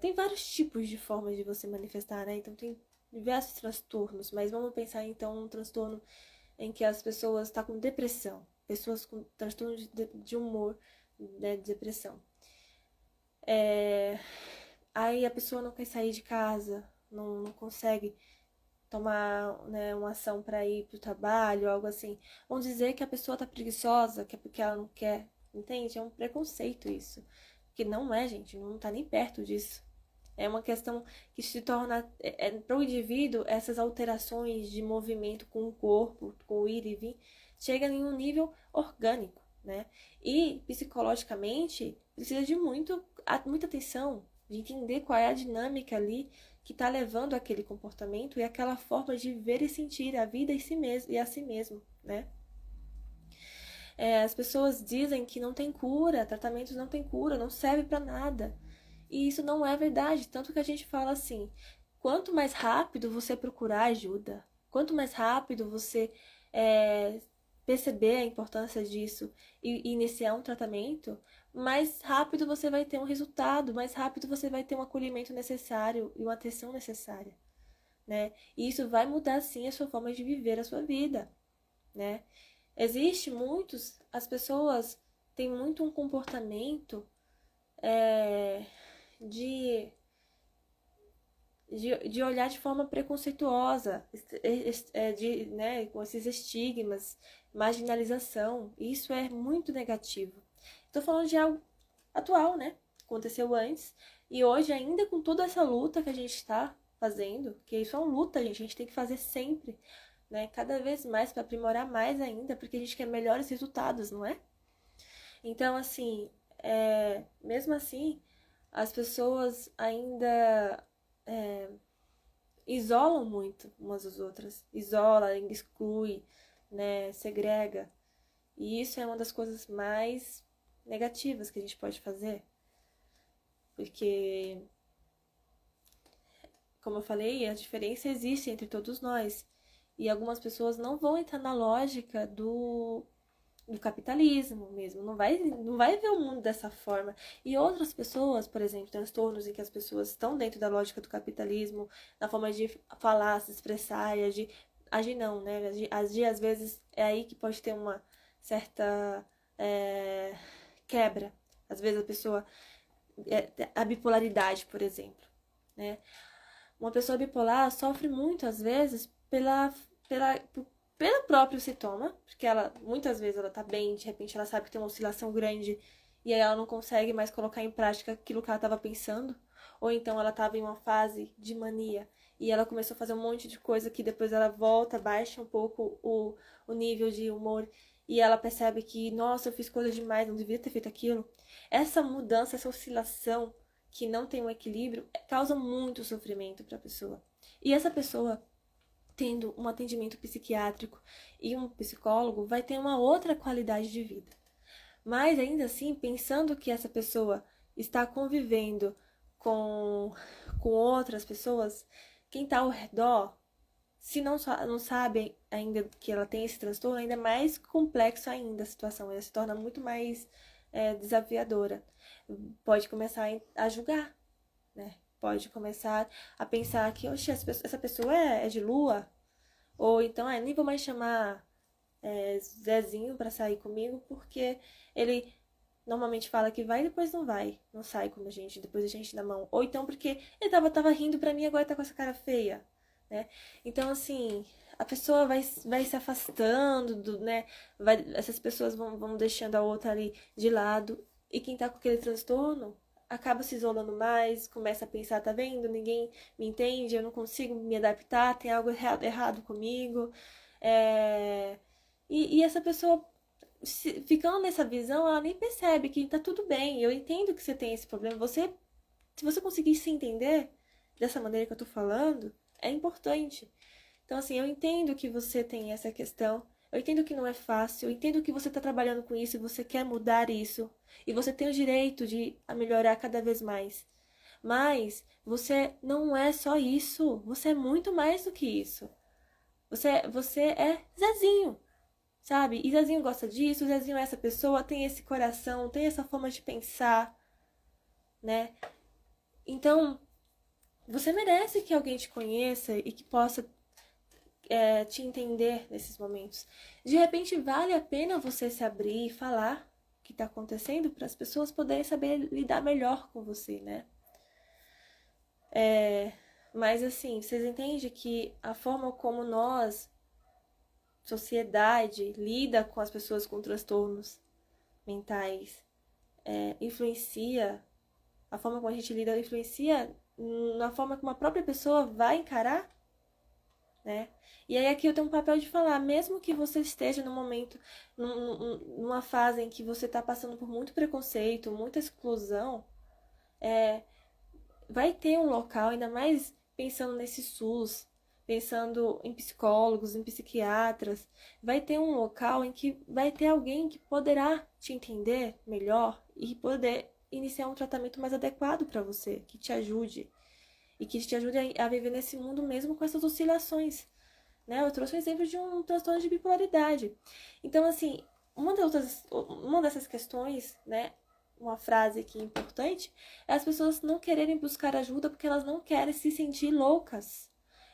tem vários tipos de formas de você manifestar, né? Então tem diversos transtornos, mas vamos pensar então num transtorno em que as pessoas estão com depressão, pessoas com transtorno de humor, né, de depressão. Aí a pessoa não quer sair de casa, não consegue tomar, né, uma ação para ir para o trabalho, algo assim. Vão dizer que a pessoa está preguiçosa, que é porque ela não quer, entende? É um preconceito isso. Que não é, gente, não está nem perto disso. É uma questão que se torna, para o indivíduo, essas alterações de movimento com o corpo, com o ir e vir, chega em um nível orgânico, né? E, psicologicamente, precisa de muita atenção, de entender qual é a dinâmica ali que está levando aquele comportamento e aquela forma de ver e sentir a vida e a si mesmo, né? As pessoas dizem que não tem cura, tratamentos não tem cura, não serve para nada. E isso não é verdade, tanto que a gente fala assim, quanto mais rápido você procurar ajuda, quanto mais rápido você perceber a importância disso e iniciar um tratamento, mais rápido você vai ter um resultado, mais rápido você vai ter um acolhimento necessário e uma atenção necessária, né? E isso vai mudar, sim, a sua forma de viver a sua vida, né? As pessoas têm muito um comportamento de, de olhar de forma preconceituosa, né, com esses estigmas, marginalização. Isso é muito negativo. Estou falando de algo atual, né? Aconteceu antes. E hoje, ainda com toda essa luta que a gente está fazendo, que isso é uma luta, gente, a gente tem que fazer sempre, né? Cada vez mais para aprimorar mais ainda, porque a gente quer melhores resultados, não é? Então, assim, mesmo assim, as pessoas ainda isolam muito umas às outras. Isola, exclui, né? Segrega. E isso é uma das coisas mais negativas que a gente pode fazer. Porque, como eu falei, a diferença existe entre todos nós. E algumas pessoas não vão entrar na lógica do capitalismo mesmo, não vai ver o mundo dessa forma. E outras pessoas, por exemplo, transtornos em que as pessoas estão dentro da lógica do capitalismo, na forma de falar, se expressar e agir não, né? Agir às vezes é aí que pode ter uma certa quebra. Às vezes a pessoa, a bipolaridade, por exemplo, né? Uma pessoa bipolar sofre muito, às vezes, pelo próprio sintoma, porque ela, muitas vezes, ela tá bem, de repente ela sabe que tem uma oscilação grande, e aí ela não consegue mais colocar em prática aquilo que ela estava pensando, ou então ela estava em uma fase de mania, e ela começou a fazer um monte de coisa que depois ela volta, baixa um pouco o nível de humor, e ela percebe que, nossa, eu fiz coisa demais, não devia ter feito aquilo. Essa mudança, essa oscilação que não tem um equilíbrio, causa muito sofrimento para a pessoa. E essa pessoa, tendo um atendimento psiquiátrico e um psicólogo, vai ter uma outra qualidade de vida. Mas ainda assim, pensando que essa pessoa está convivendo com outras pessoas, quem está ao redor, se não sabe ainda que ela tem esse transtorno, ainda é mais complexo ainda a situação, ela se torna muito mais desafiadora. Pode começar a julgar, né? Pode começar a pensar que, oxe, essa pessoa é de lua, ou então, nem vou mais chamar Zezinho pra sair comigo, porque ele normalmente fala que vai e depois não vai, não sai com a gente, depois a gente dá mão. Ou então porque ele tava rindo pra mim e agora tá com essa cara feia, né? Então, assim, a pessoa vai se afastando, né? Essas pessoas vão deixando a outra ali de lado. E quem tá com aquele transtorno acaba se isolando mais, começa a pensar, tá vendo? Ninguém me entende, eu não consigo me adaptar, tem algo errado comigo. É... E essa pessoa, ficando nessa visão, ela nem percebe que tá tudo bem. Eu entendo que você tem esse problema. Se você conseguir se entender dessa maneira que eu tô falando, é importante. Então, assim, eu entendo que você tem essa questão, eu entendo que não é fácil, eu entendo que você está trabalhando com isso e você quer mudar isso, e você tem o direito de melhorar cada vez mais. Mas você não é só isso, você é muito mais do que isso. Você é Zezinho, sabe? E Zezinho gosta disso, Zezinho é essa pessoa, tem esse coração, tem essa forma de pensar, né? Então, você merece que alguém te conheça e que possa te entender nesses momentos. De repente, vale a pena você se abrir e falar o que está acontecendo para as pessoas poderem saber lidar melhor com você, né? Mas assim, vocês entendem que a forma como nós, sociedade, lida com as pessoas com transtornos mentais influencia, a forma como a gente lida influencia na forma como a própria pessoa vai encarar, né? E aí aqui eu tenho um papel de falar, mesmo que você esteja num momento, numa fase em que você está passando por muito preconceito, muita exclusão, vai ter um local, ainda mais pensando nesse SUS, pensando em psicólogos, em psiquiatras, vai ter um local em que vai ter alguém que poderá te entender melhor e poder iniciar um tratamento mais adequado para você, que te ajude. E que te ajude a viver nesse mundo mesmo com essas oscilações. Né? Eu trouxe um exemplo de um transtorno de bipolaridade. Então, assim, uma dessas questões, né, uma frase aqui importante, é as pessoas não quererem buscar ajuda porque elas não querem se sentir loucas.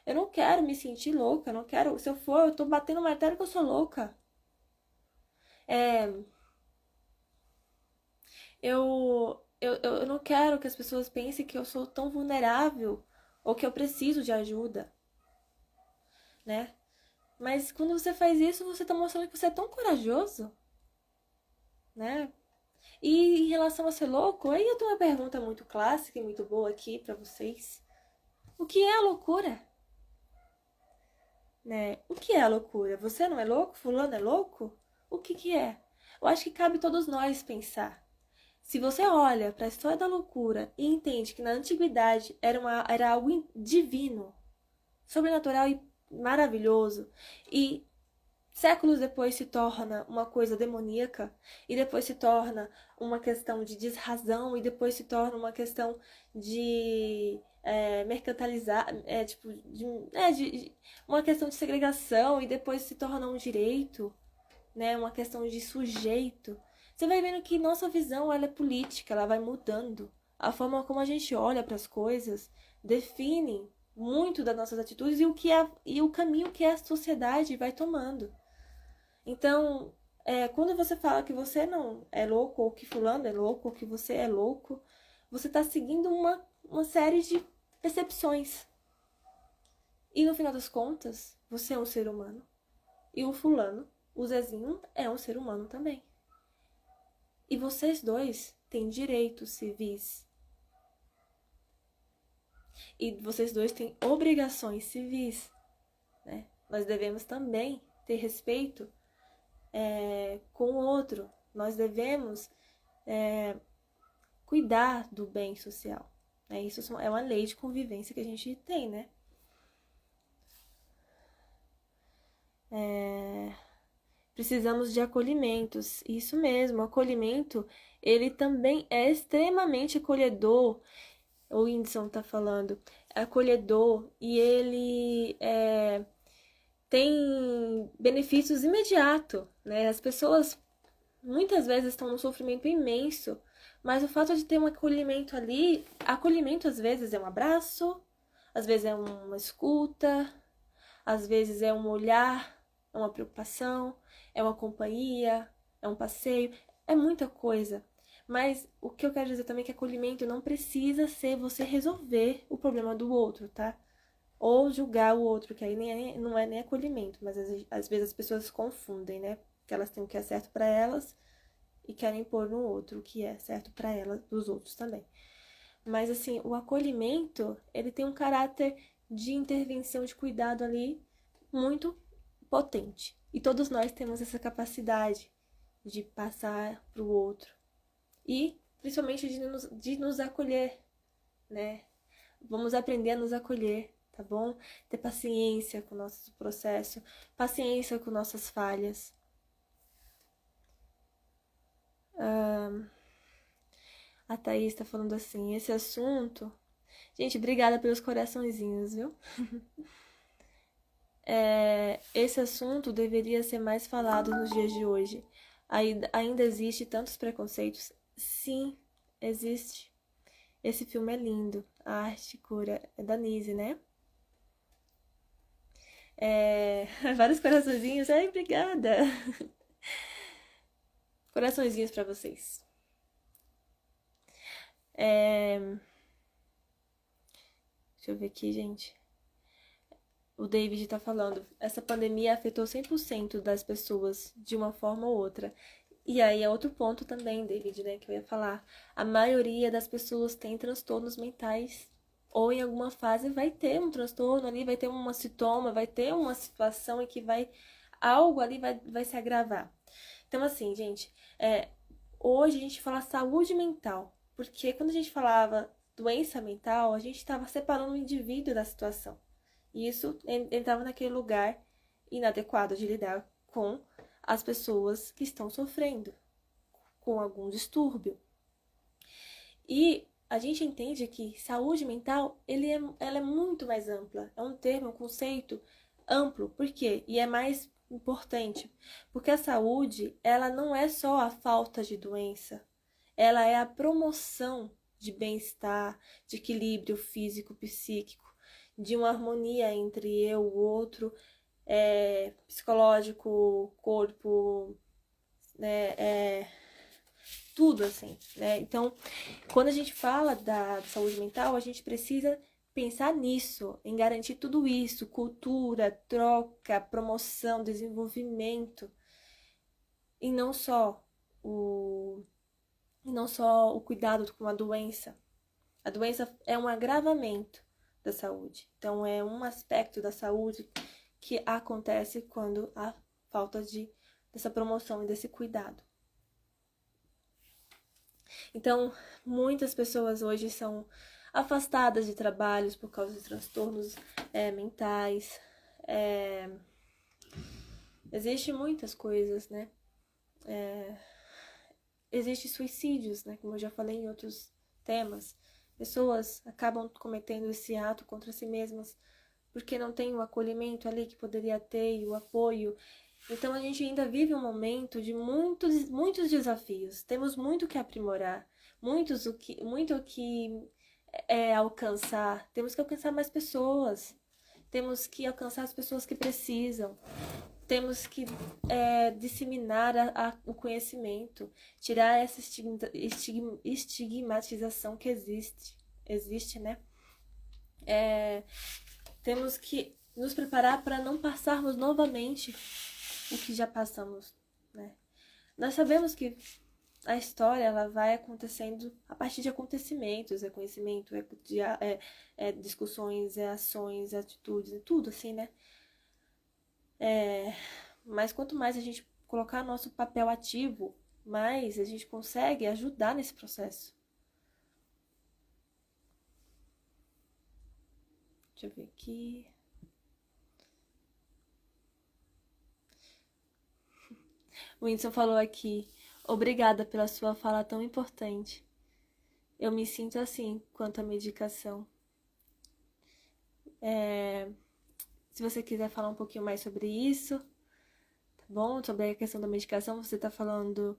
Eu não quero me sentir louca, eu não quero. Se eu for, eu tô batendo o martelo que eu sou louca. Eu não quero que as pessoas pensem que eu sou tão vulnerável ou que eu preciso de ajuda, né? Mas quando você faz isso, você tá mostrando que você é tão corajoso, né? E em relação a ser louco, aí eu tenho uma pergunta muito clássica e muito boa aqui pra vocês. O que é a loucura? Né? O que é a loucura? Você não é louco? Fulano é louco? O que é? Eu acho que cabe todos nós pensar. Se você olha para a história da loucura e entende que na antiguidade era algo divino, sobrenatural e maravilhoso, e séculos depois se torna uma coisa demoníaca, e depois se torna uma questão de desrazão, e depois se torna uma questão de mercantilizar, uma questão de segregação, e depois se torna um direito, né, uma questão de sujeito. Você vai vendo que nossa visão ela é política, ela vai mudando. A forma como a gente olha para as coisas define muito das nossas atitudes e o caminho que a sociedade vai tomando. Então, quando você fala que você não é louco, ou que fulano é louco, ou que você é louco, você está seguindo uma série de percepções. E no final das contas, você é um ser humano. E o fulano, o Zezinho, é um ser humano também. E vocês dois têm direitos civis. E vocês dois têm obrigações civis, né? Nós devemos também ter respeito com o outro. Nós devemos cuidar do bem social. Isso é uma lei de convivência que a gente tem, né? Precisamos de acolhimentos. Isso mesmo, o acolhimento, ele também é extremamente acolhedor. O Whindersson tá falando, é acolhedor e ele tem benefícios imediatos, né? As pessoas muitas vezes estão num sofrimento imenso, mas o fato de ter um acolhimento ali, acolhimento às vezes é um abraço, às vezes é uma escuta, às vezes é um olhar, é uma preocupação, é uma companhia, é um passeio, é muita coisa. Mas o que eu quero dizer também é que acolhimento não precisa ser você resolver o problema do outro, tá? ou julgar o outro, que aí não é nem acolhimento, mas às vezes as pessoas confundem, né? Que elas têm o que é certo para elas e querem impor no outro o que é certo para elas, dos outros também. Mas assim, o acolhimento, ele tem um caráter de intervenção, de cuidado ali muito potente. E todos nós temos essa capacidade de passar para o outro e principalmente de nos acolher, né? Vamos aprender a nos acolher, tá bom? Ter paciência com o nosso processo, paciência com nossas falhas. A Thaís tá falando assim, esse assunto... Gente, obrigada pelos coraçõezinhos, viu? Esse assunto deveria ser mais falado nos dias de hoje. Ainda existe tantos preconceitos? Sim, existe. Esse filme é lindo. A arte cura. É da Nise, né? Vários coraçõezinhos. Ai, obrigada. Coraçõezinhos pra vocês. Deixa eu ver aqui, gente. O David tá falando. Essa pandemia afetou 100% das pessoas de uma forma ou outra. E aí é outro ponto também, David, né, que eu ia falar. A maioria das pessoas tem transtornos mentais. Ou em alguma fase vai ter um transtorno ali, vai ter um sintoma, vai ter uma situação em que algo ali vai se agravar. Então, assim, gente, hoje a gente fala saúde mental. Porque quando a gente falava doença mental, a gente estava separando o indivíduo da situação. E isso entrava naquele lugar inadequado de lidar com as pessoas que estão sofrendo com algum distúrbio. E a gente entende que saúde mental, ela é muito mais ampla. É um termo, um conceito amplo. Por quê? E é mais importante. Porque a saúde, ela não é só a falta de doença. Ela é a promoção de bem-estar, de equilíbrio físico, psíquico, de uma harmonia entre eu, o outro, psicológico, corpo, né, tudo assim, né? Então, quando a gente fala da saúde mental, a gente precisa pensar nisso, em garantir tudo isso, cultura, troca, promoção, desenvolvimento, e não só o cuidado com a doença. A doença é um agravamento da saúde. Então, é um aspecto da saúde que acontece quando há falta dessa promoção e desse cuidado. Então, muitas pessoas hoje são afastadas de trabalhos por causa de transtornos mentais. Existem muitas coisas, né? Existem suicídios, né? Como eu já falei em outros temas. Pessoas acabam cometendo esse ato contra si mesmas porque não tem o acolhimento ali que poderia ter e o apoio. Então a gente ainda vive um momento de muitos desafios. Temos muito que aprimorar, muito o que alcançar. Temos que alcançar mais pessoas. Temos que alcançar as pessoas que precisam. Temos que disseminar o conhecimento, tirar essa estigmatização que existe, né? Temos que nos preparar para não passarmos novamente o que já passamos, né? Nós sabemos que a história ela vai acontecendo a partir de acontecimentos, conhecimento, discussões, ações, atitudes, tudo assim, né? Mas quanto mais a gente colocar nosso papel ativo, mais a gente consegue ajudar nesse processo. Deixa eu ver aqui. O Whindersson falou aqui, obrigada pela sua fala tão importante. Eu me sinto assim quanto à medicação. Se você quiser falar um pouquinho mais sobre isso, tá bom? Sobre a questão da medicação, você tá falando...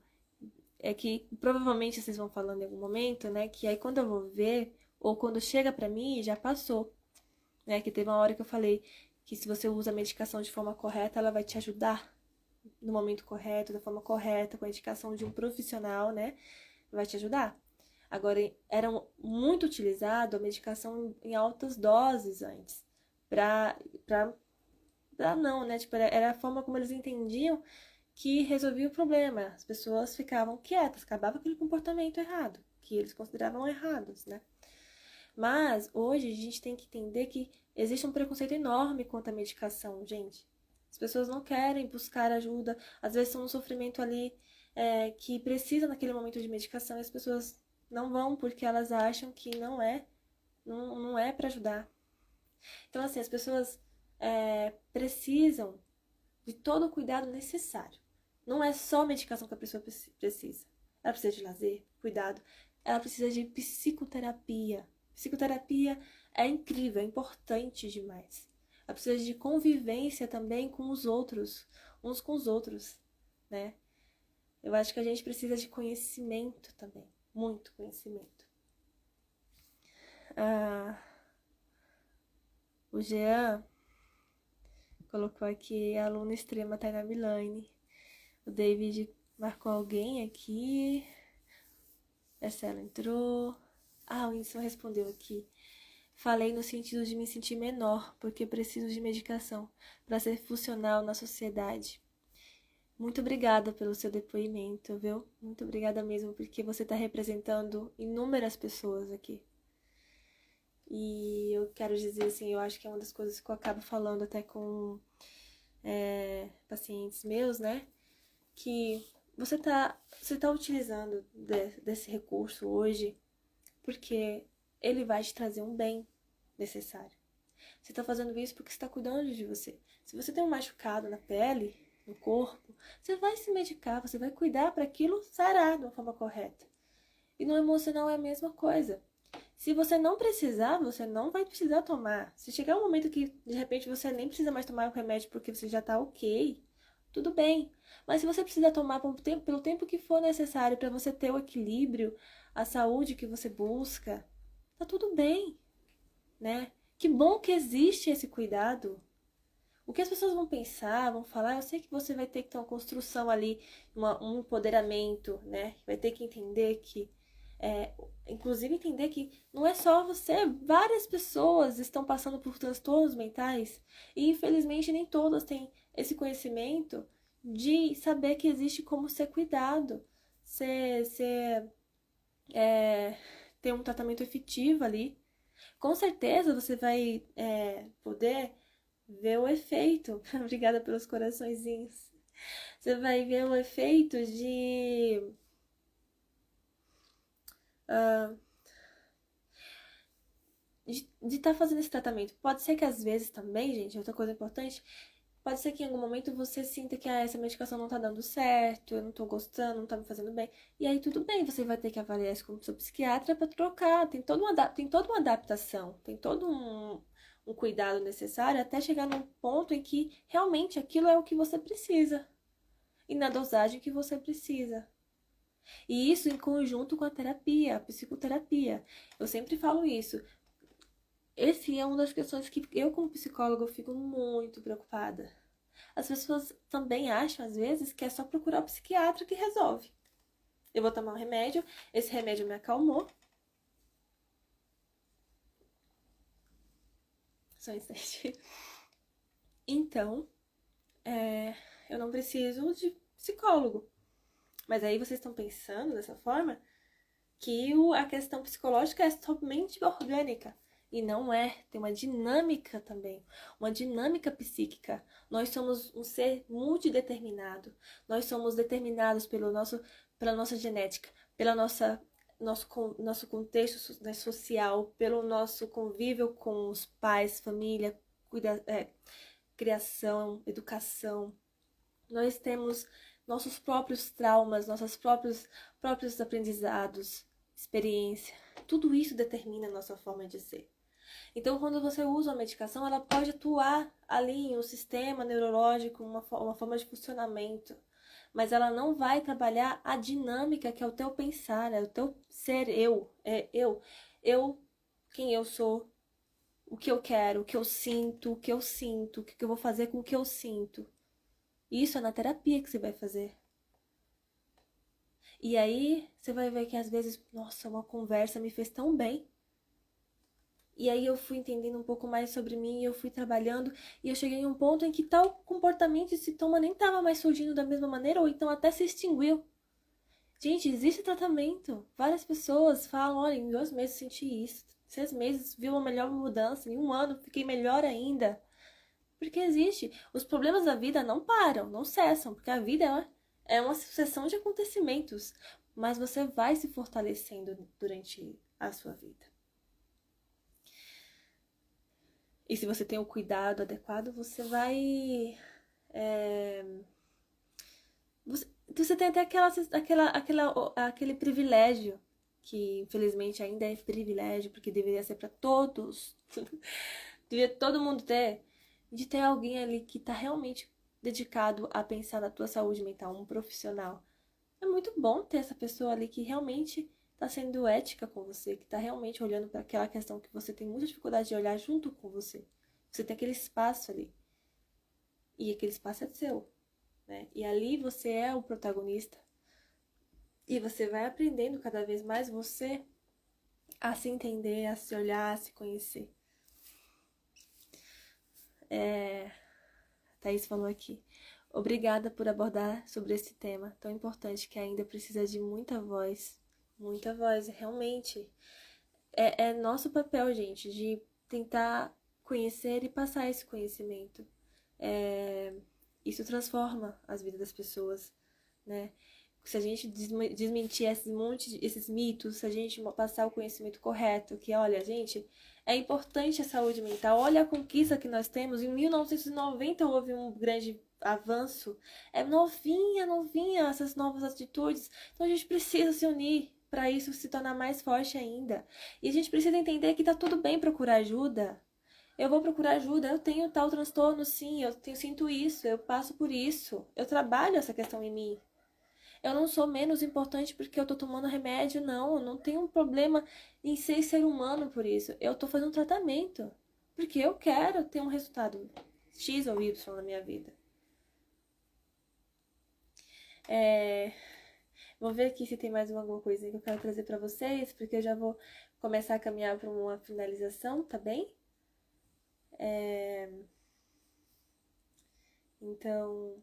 que provavelmente vocês vão falando em algum momento, né? Que aí quando eu vou ver, ou quando chega pra mim, já passou. Né? Que teve uma hora que eu falei que se você usa a medicação de forma correta, ela vai te ajudar no momento correto, da forma correta, com a indicação de um profissional, né? Vai te ajudar. Agora, era muito utilizado a medicação em altas doses antes, pra não, né? Tipo, era a forma como eles entendiam que resolvia o problema. As pessoas ficavam quietas, acabava aquele comportamento errado, que eles consideravam errados, né? Mas hoje a gente tem que entender que existe um preconceito enorme contra a medicação, gente. As pessoas não querem buscar ajuda, às vezes estão num sofrimento ali que precisa naquele momento de medicação e as pessoas não vão porque elas acham que não é para ajudar. Então, assim, as pessoas precisam de todo o cuidado necessário. Não é só a medicação que a pessoa precisa. Ela precisa de lazer, cuidado. Ela precisa de psicoterapia. Psicoterapia é incrível, é importante demais. Ela precisa de convivência também com os outros, uns com os outros, né? Eu acho que a gente precisa de conhecimento também, muito conhecimento. O Jean colocou aqui a aluna extrema Tainá Milane. O David marcou alguém aqui. Essa ela entrou. O Wilson respondeu aqui. Falei no sentido de me sentir menor, porque preciso de medicação para ser funcional na sociedade. Muito obrigada pelo seu depoimento, viu? Muito obrigada mesmo, porque você está representando inúmeras pessoas aqui. E eu quero dizer assim, eu acho que é uma das coisas que eu acabo falando até com pacientes meus, né? Que você tá utilizando desse recurso hoje porque ele vai te trazer um bem necessário. Você está fazendo isso porque você está cuidando de você. Se você tem um machucado na pele, no corpo, você vai se medicar, você vai cuidar para aquilo sarar de uma forma correta. E no emocional é a mesma coisa. Se você não precisar, você não vai precisar tomar. Se chegar um momento que, de repente, você nem precisa mais tomar o remédio porque você já tá ok, tudo bem. Mas se você precisa tomar pelo tempo que for necessário para você ter o equilíbrio, a saúde que você busca, tá tudo bem, né? Que bom que existe esse cuidado. O que as pessoas vão pensar, vão falar, eu sei que você vai ter que ter uma construção ali, um empoderamento, né? Vai ter que entender que inclusive entender que não é só você, várias pessoas estão passando por transtornos mentais e infelizmente nem todas têm esse conhecimento de saber que existe como ser cuidado, ter um tratamento efetivo ali. Com certeza você vai poder ver o efeito. Obrigada pelos coraçõezinhos. Você vai ver o efeito de estar fazendo esse tratamento. Pode ser que às vezes também, gente, outra coisa importante, pode ser que em algum momento você sinta que essa medicação não tá dando certo, eu não tô gostando, não tá me fazendo bem. E aí tudo bem, você vai ter que avaliar isso com o seu psiquiatra para trocar. Tem toda uma adaptação, tem todo um cuidado necessário até chegar num ponto em que realmente aquilo é o que você precisa. E na dosagem que você precisa. E isso em conjunto com a terapia, a psicoterapia. Eu sempre falo isso. Esse é uma das questões que eu, como psicóloga, fico muito preocupada. As pessoas também acham, às vezes, que é só procurar o psiquiatra que resolve. Eu vou tomar um remédio, esse remédio me acalmou. Só um instante. Então, eu não preciso de psicólogo. Mas aí vocês estão pensando dessa forma que a questão psicológica é somente orgânica. E não é, tem uma dinâmica também, uma dinâmica psíquica. Nós somos um ser multideterminado. Nós somos determinados pela nossa genética, pela nosso contexto social, pelo nosso convívio com os pais, família, criação, educação. Nós temos nossos próprios traumas, nossos próprios aprendizados, experiência. Tudo isso determina a nossa forma de ser. Então, quando você usa a medicação, ela pode atuar ali em um sistema neurológico, uma forma de funcionamento. Mas ela não vai trabalhar a dinâmica que é o teu pensar, é o teu ser eu. É quem eu sou, o que eu quero, o que eu sinto, o que eu vou fazer com o que eu sinto. Isso é na terapia que você vai fazer. E aí, você vai ver que às vezes, nossa, uma conversa me fez tão bem. E aí eu fui entendendo um pouco mais sobre mim, eu fui trabalhando, e eu cheguei em um ponto em que tal comportamento e sintoma nem estava mais surgindo da mesma maneira, ou então até se extinguiu. Gente, existe tratamento. Várias pessoas falam, olha, em 2 meses senti isso, 6 meses vi uma melhor mudança, em um ano fiquei melhor ainda. Porque existe. Os problemas da vida não param, não cessam, porque a vida é uma sucessão de acontecimentos. Mas você vai se fortalecendo durante a sua vida. E se você tem o cuidado adequado, você vai. é, você tem até aquele privilégio, que infelizmente ainda é privilégio, porque deveria ser para todos. Deveria todo mundo ter, de ter alguém ali que tá realmente dedicado a pensar na tua saúde mental, um profissional. É muito bom ter essa pessoa ali que realmente tá sendo ética com você, que tá realmente olhando para aquela questão que você tem muita dificuldade de olhar junto com você. Você tem aquele espaço ali. E aquele espaço é seu, né? E ali você é o protagonista. E você vai aprendendo cada vez mais você a se entender, a se olhar, a se conhecer. Thaís falou aqui. Obrigada por abordar sobre esse tema tão importante que ainda precisa de muita voz. Muita voz, realmente. É nosso papel, gente, de tentar conhecer e passar esse conhecimento. Isso transforma as vidas das pessoas, né? Se a gente desmentir esses mitos, se a gente passar o conhecimento correto, que olha, gente, é importante a saúde mental. Olha a conquista que nós temos. Em 1990 houve um grande avanço. É novinha, novinha essas novas atitudes. Então a gente precisa se unir para isso se tornar mais forte ainda. E a gente precisa entender que tá tudo bem procurar ajuda. Eu vou procurar ajuda, eu tenho tal transtorno, sim, sinto isso, eu passo por isso. Eu trabalho essa questão em mim. Eu não sou menos importante porque eu tô tomando remédio, não. Eu não tenho um problema em ser humano por isso. Eu tô fazendo tratamento. Porque eu quero ter um resultado X ou Y na minha vida. Vou ver aqui se tem mais alguma coisa que eu quero trazer pra vocês, porque eu já vou começar a caminhar para uma finalização, tá bem? Então,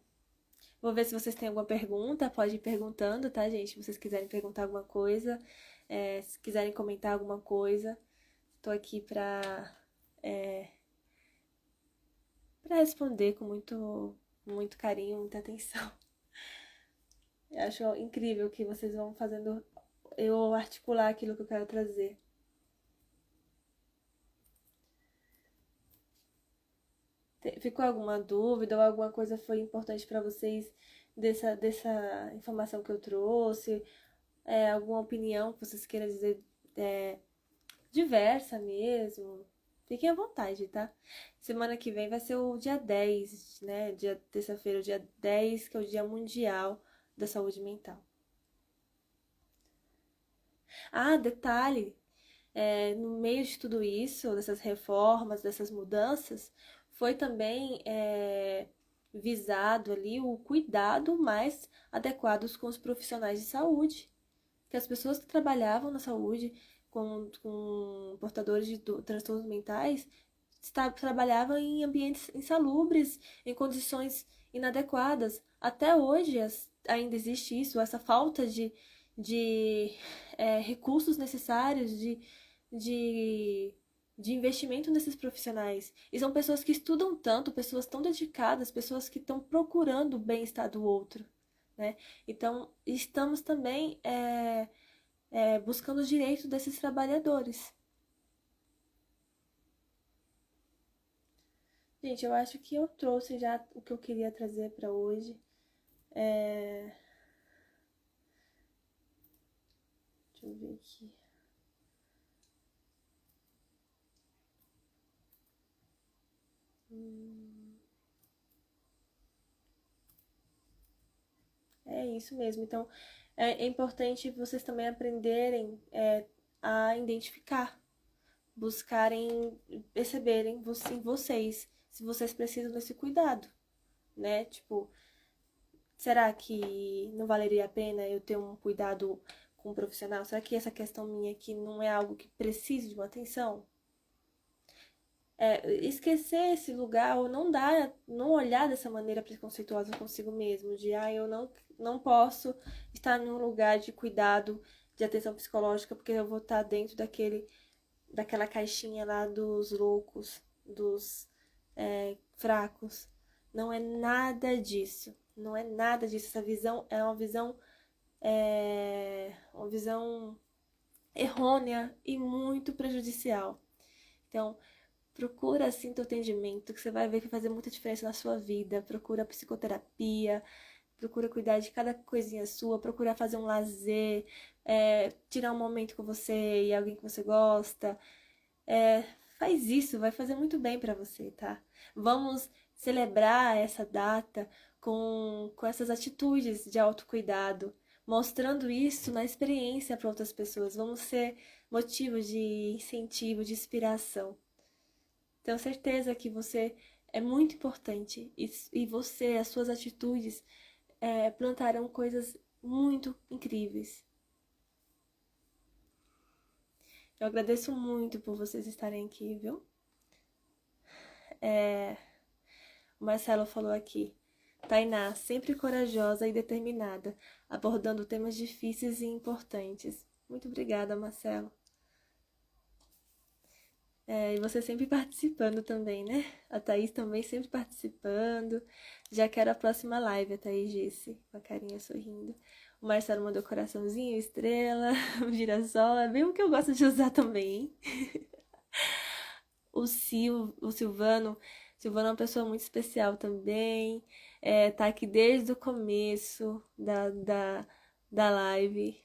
vou ver se vocês têm alguma pergunta. Pode ir perguntando, tá, gente? Se vocês quiserem perguntar alguma coisa, se quiserem comentar alguma coisa, tô aqui pra responder com muito carinho, muita atenção. Eu acho incrível que vocês vão fazendo eu articular aquilo que eu quero trazer. Ficou alguma dúvida ou alguma coisa foi importante pra vocês dessa informação que eu trouxe? Alguma opinião que vocês queiram dizer, diversa mesmo? Fiquem à vontade, tá? Semana que vem vai ser o dia 10, né? Terça-feira, o dia 10, que é o Dia Mundial da Saúde Mental. Ah, detalhe, no meio de tudo isso, dessas reformas, dessas mudanças, foi também visado ali o cuidado mais adequado com os profissionais de saúde. Que as pessoas que trabalhavam na saúde com portadores de transtornos mentais trabalhavam em ambientes insalubres, em condições inadequadas. Até hoje ainda existe isso, essa falta de recursos necessários, de, de investimento nesses profissionais. E são pessoas que estudam tanto, pessoas tão dedicadas, pessoas que estão procurando o bem-estar do outro, né? Então, estamos também buscando os direitos desses trabalhadores. Gente, eu acho que eu trouxe já o que eu queria trazer para hoje. É... Deixa eu ver aqui. É isso mesmo. Então, é importante vocês também aprenderem a identificar, buscarem, perceberem em vocês se vocês precisam desse cuidado, né? Tipo, será que não valeria a pena eu ter um cuidado com um profissional? Será que essa questão minha aqui não é algo que precise de uma atenção? esquecer esse lugar ou não olhar dessa maneira preconceituosa consigo mesmo, de eu não posso estar num lugar de cuidado, de atenção psicológica, porque eu vou estar dentro daquela caixinha lá dos loucos, dos fracos. Não é nada disso. Não é nada disso. Essa visão é uma visão errônea e muito prejudicial. Então, procura assim teu atendimento, que você vai ver que vai fazer muita diferença na sua vida. Procura psicoterapia, procura cuidar de cada coisinha sua, procura fazer um lazer, tirar um momento com você e alguém que você gosta. Faz isso, vai fazer muito bem pra você, tá? Vamos celebrar essa data com essas atitudes de autocuidado, mostrando isso na experiência para outras pessoas. Vamos ser motivo de incentivo, de inspiração. Tenho certeza que você é muito importante e você, as suas atitudes, plantarão coisas muito incríveis. Eu agradeço muito por vocês estarem aqui, viu? O Marcelo falou aqui. Tainá, sempre corajosa e determinada, abordando temas difíceis e importantes. Muito obrigada, Marcelo. E você sempre participando também, né? A Thaís também sempre participando. Já quero a próxima live, a Thaís disse, com a carinha sorrindo. O Marcelo mandou coraçãozinho, estrela, girassol. É bem o que eu gosto de usar também, hein? O Silvano é uma pessoa muito especial também. Tá aqui desde o começo da live.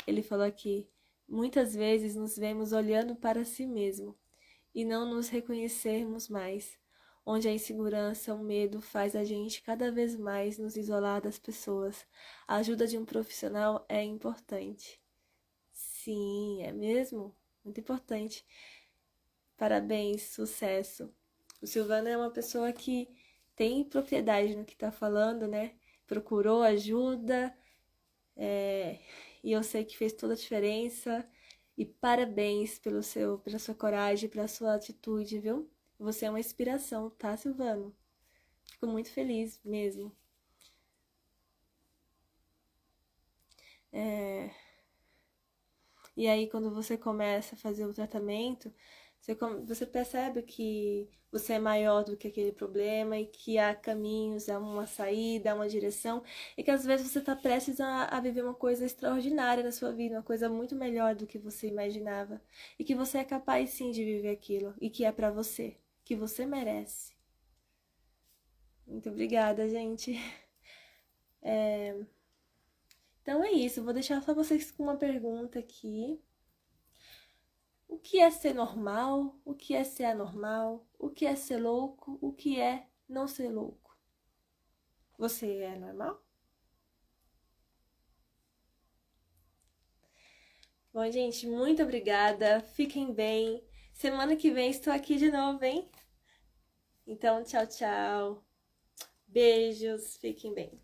Ele falou aqui: muitas vezes nos vemos olhando para si mesmo e não nos reconhecermos mais, onde a insegurança, o medo faz a gente cada vez mais nos isolar das pessoas. A ajuda de um profissional é importante. Sim, é mesmo? Muito importante. Parabéns, sucesso. O Silvano é uma pessoa que tem propriedade no que está falando, né? Procurou ajuda, e eu sei que fez toda a diferença. E parabéns pela sua coragem, pela sua atitude, viu? Você é uma inspiração, tá, Silvano? Fico muito feliz mesmo. E aí, quando você começa a fazer o tratamento, você percebe que você é maior do que aquele problema e que há caminhos, há uma saída, há uma direção, e que às vezes você está prestes a viver uma coisa extraordinária na sua vida, uma coisa muito melhor do que você imaginava, e que você é capaz sim de viver aquilo, e que é pra você, que você merece. Muito obrigada, gente. Então é isso, eu vou deixar só vocês com uma pergunta aqui. O que é ser normal? O que é ser anormal? O que é ser louco? O que é não ser louco? Você é normal? Bom, gente, muito obrigada. Fiquem bem. Semana que vem estou aqui de novo, hein? Então, tchau, tchau. Beijos. Fiquem bem.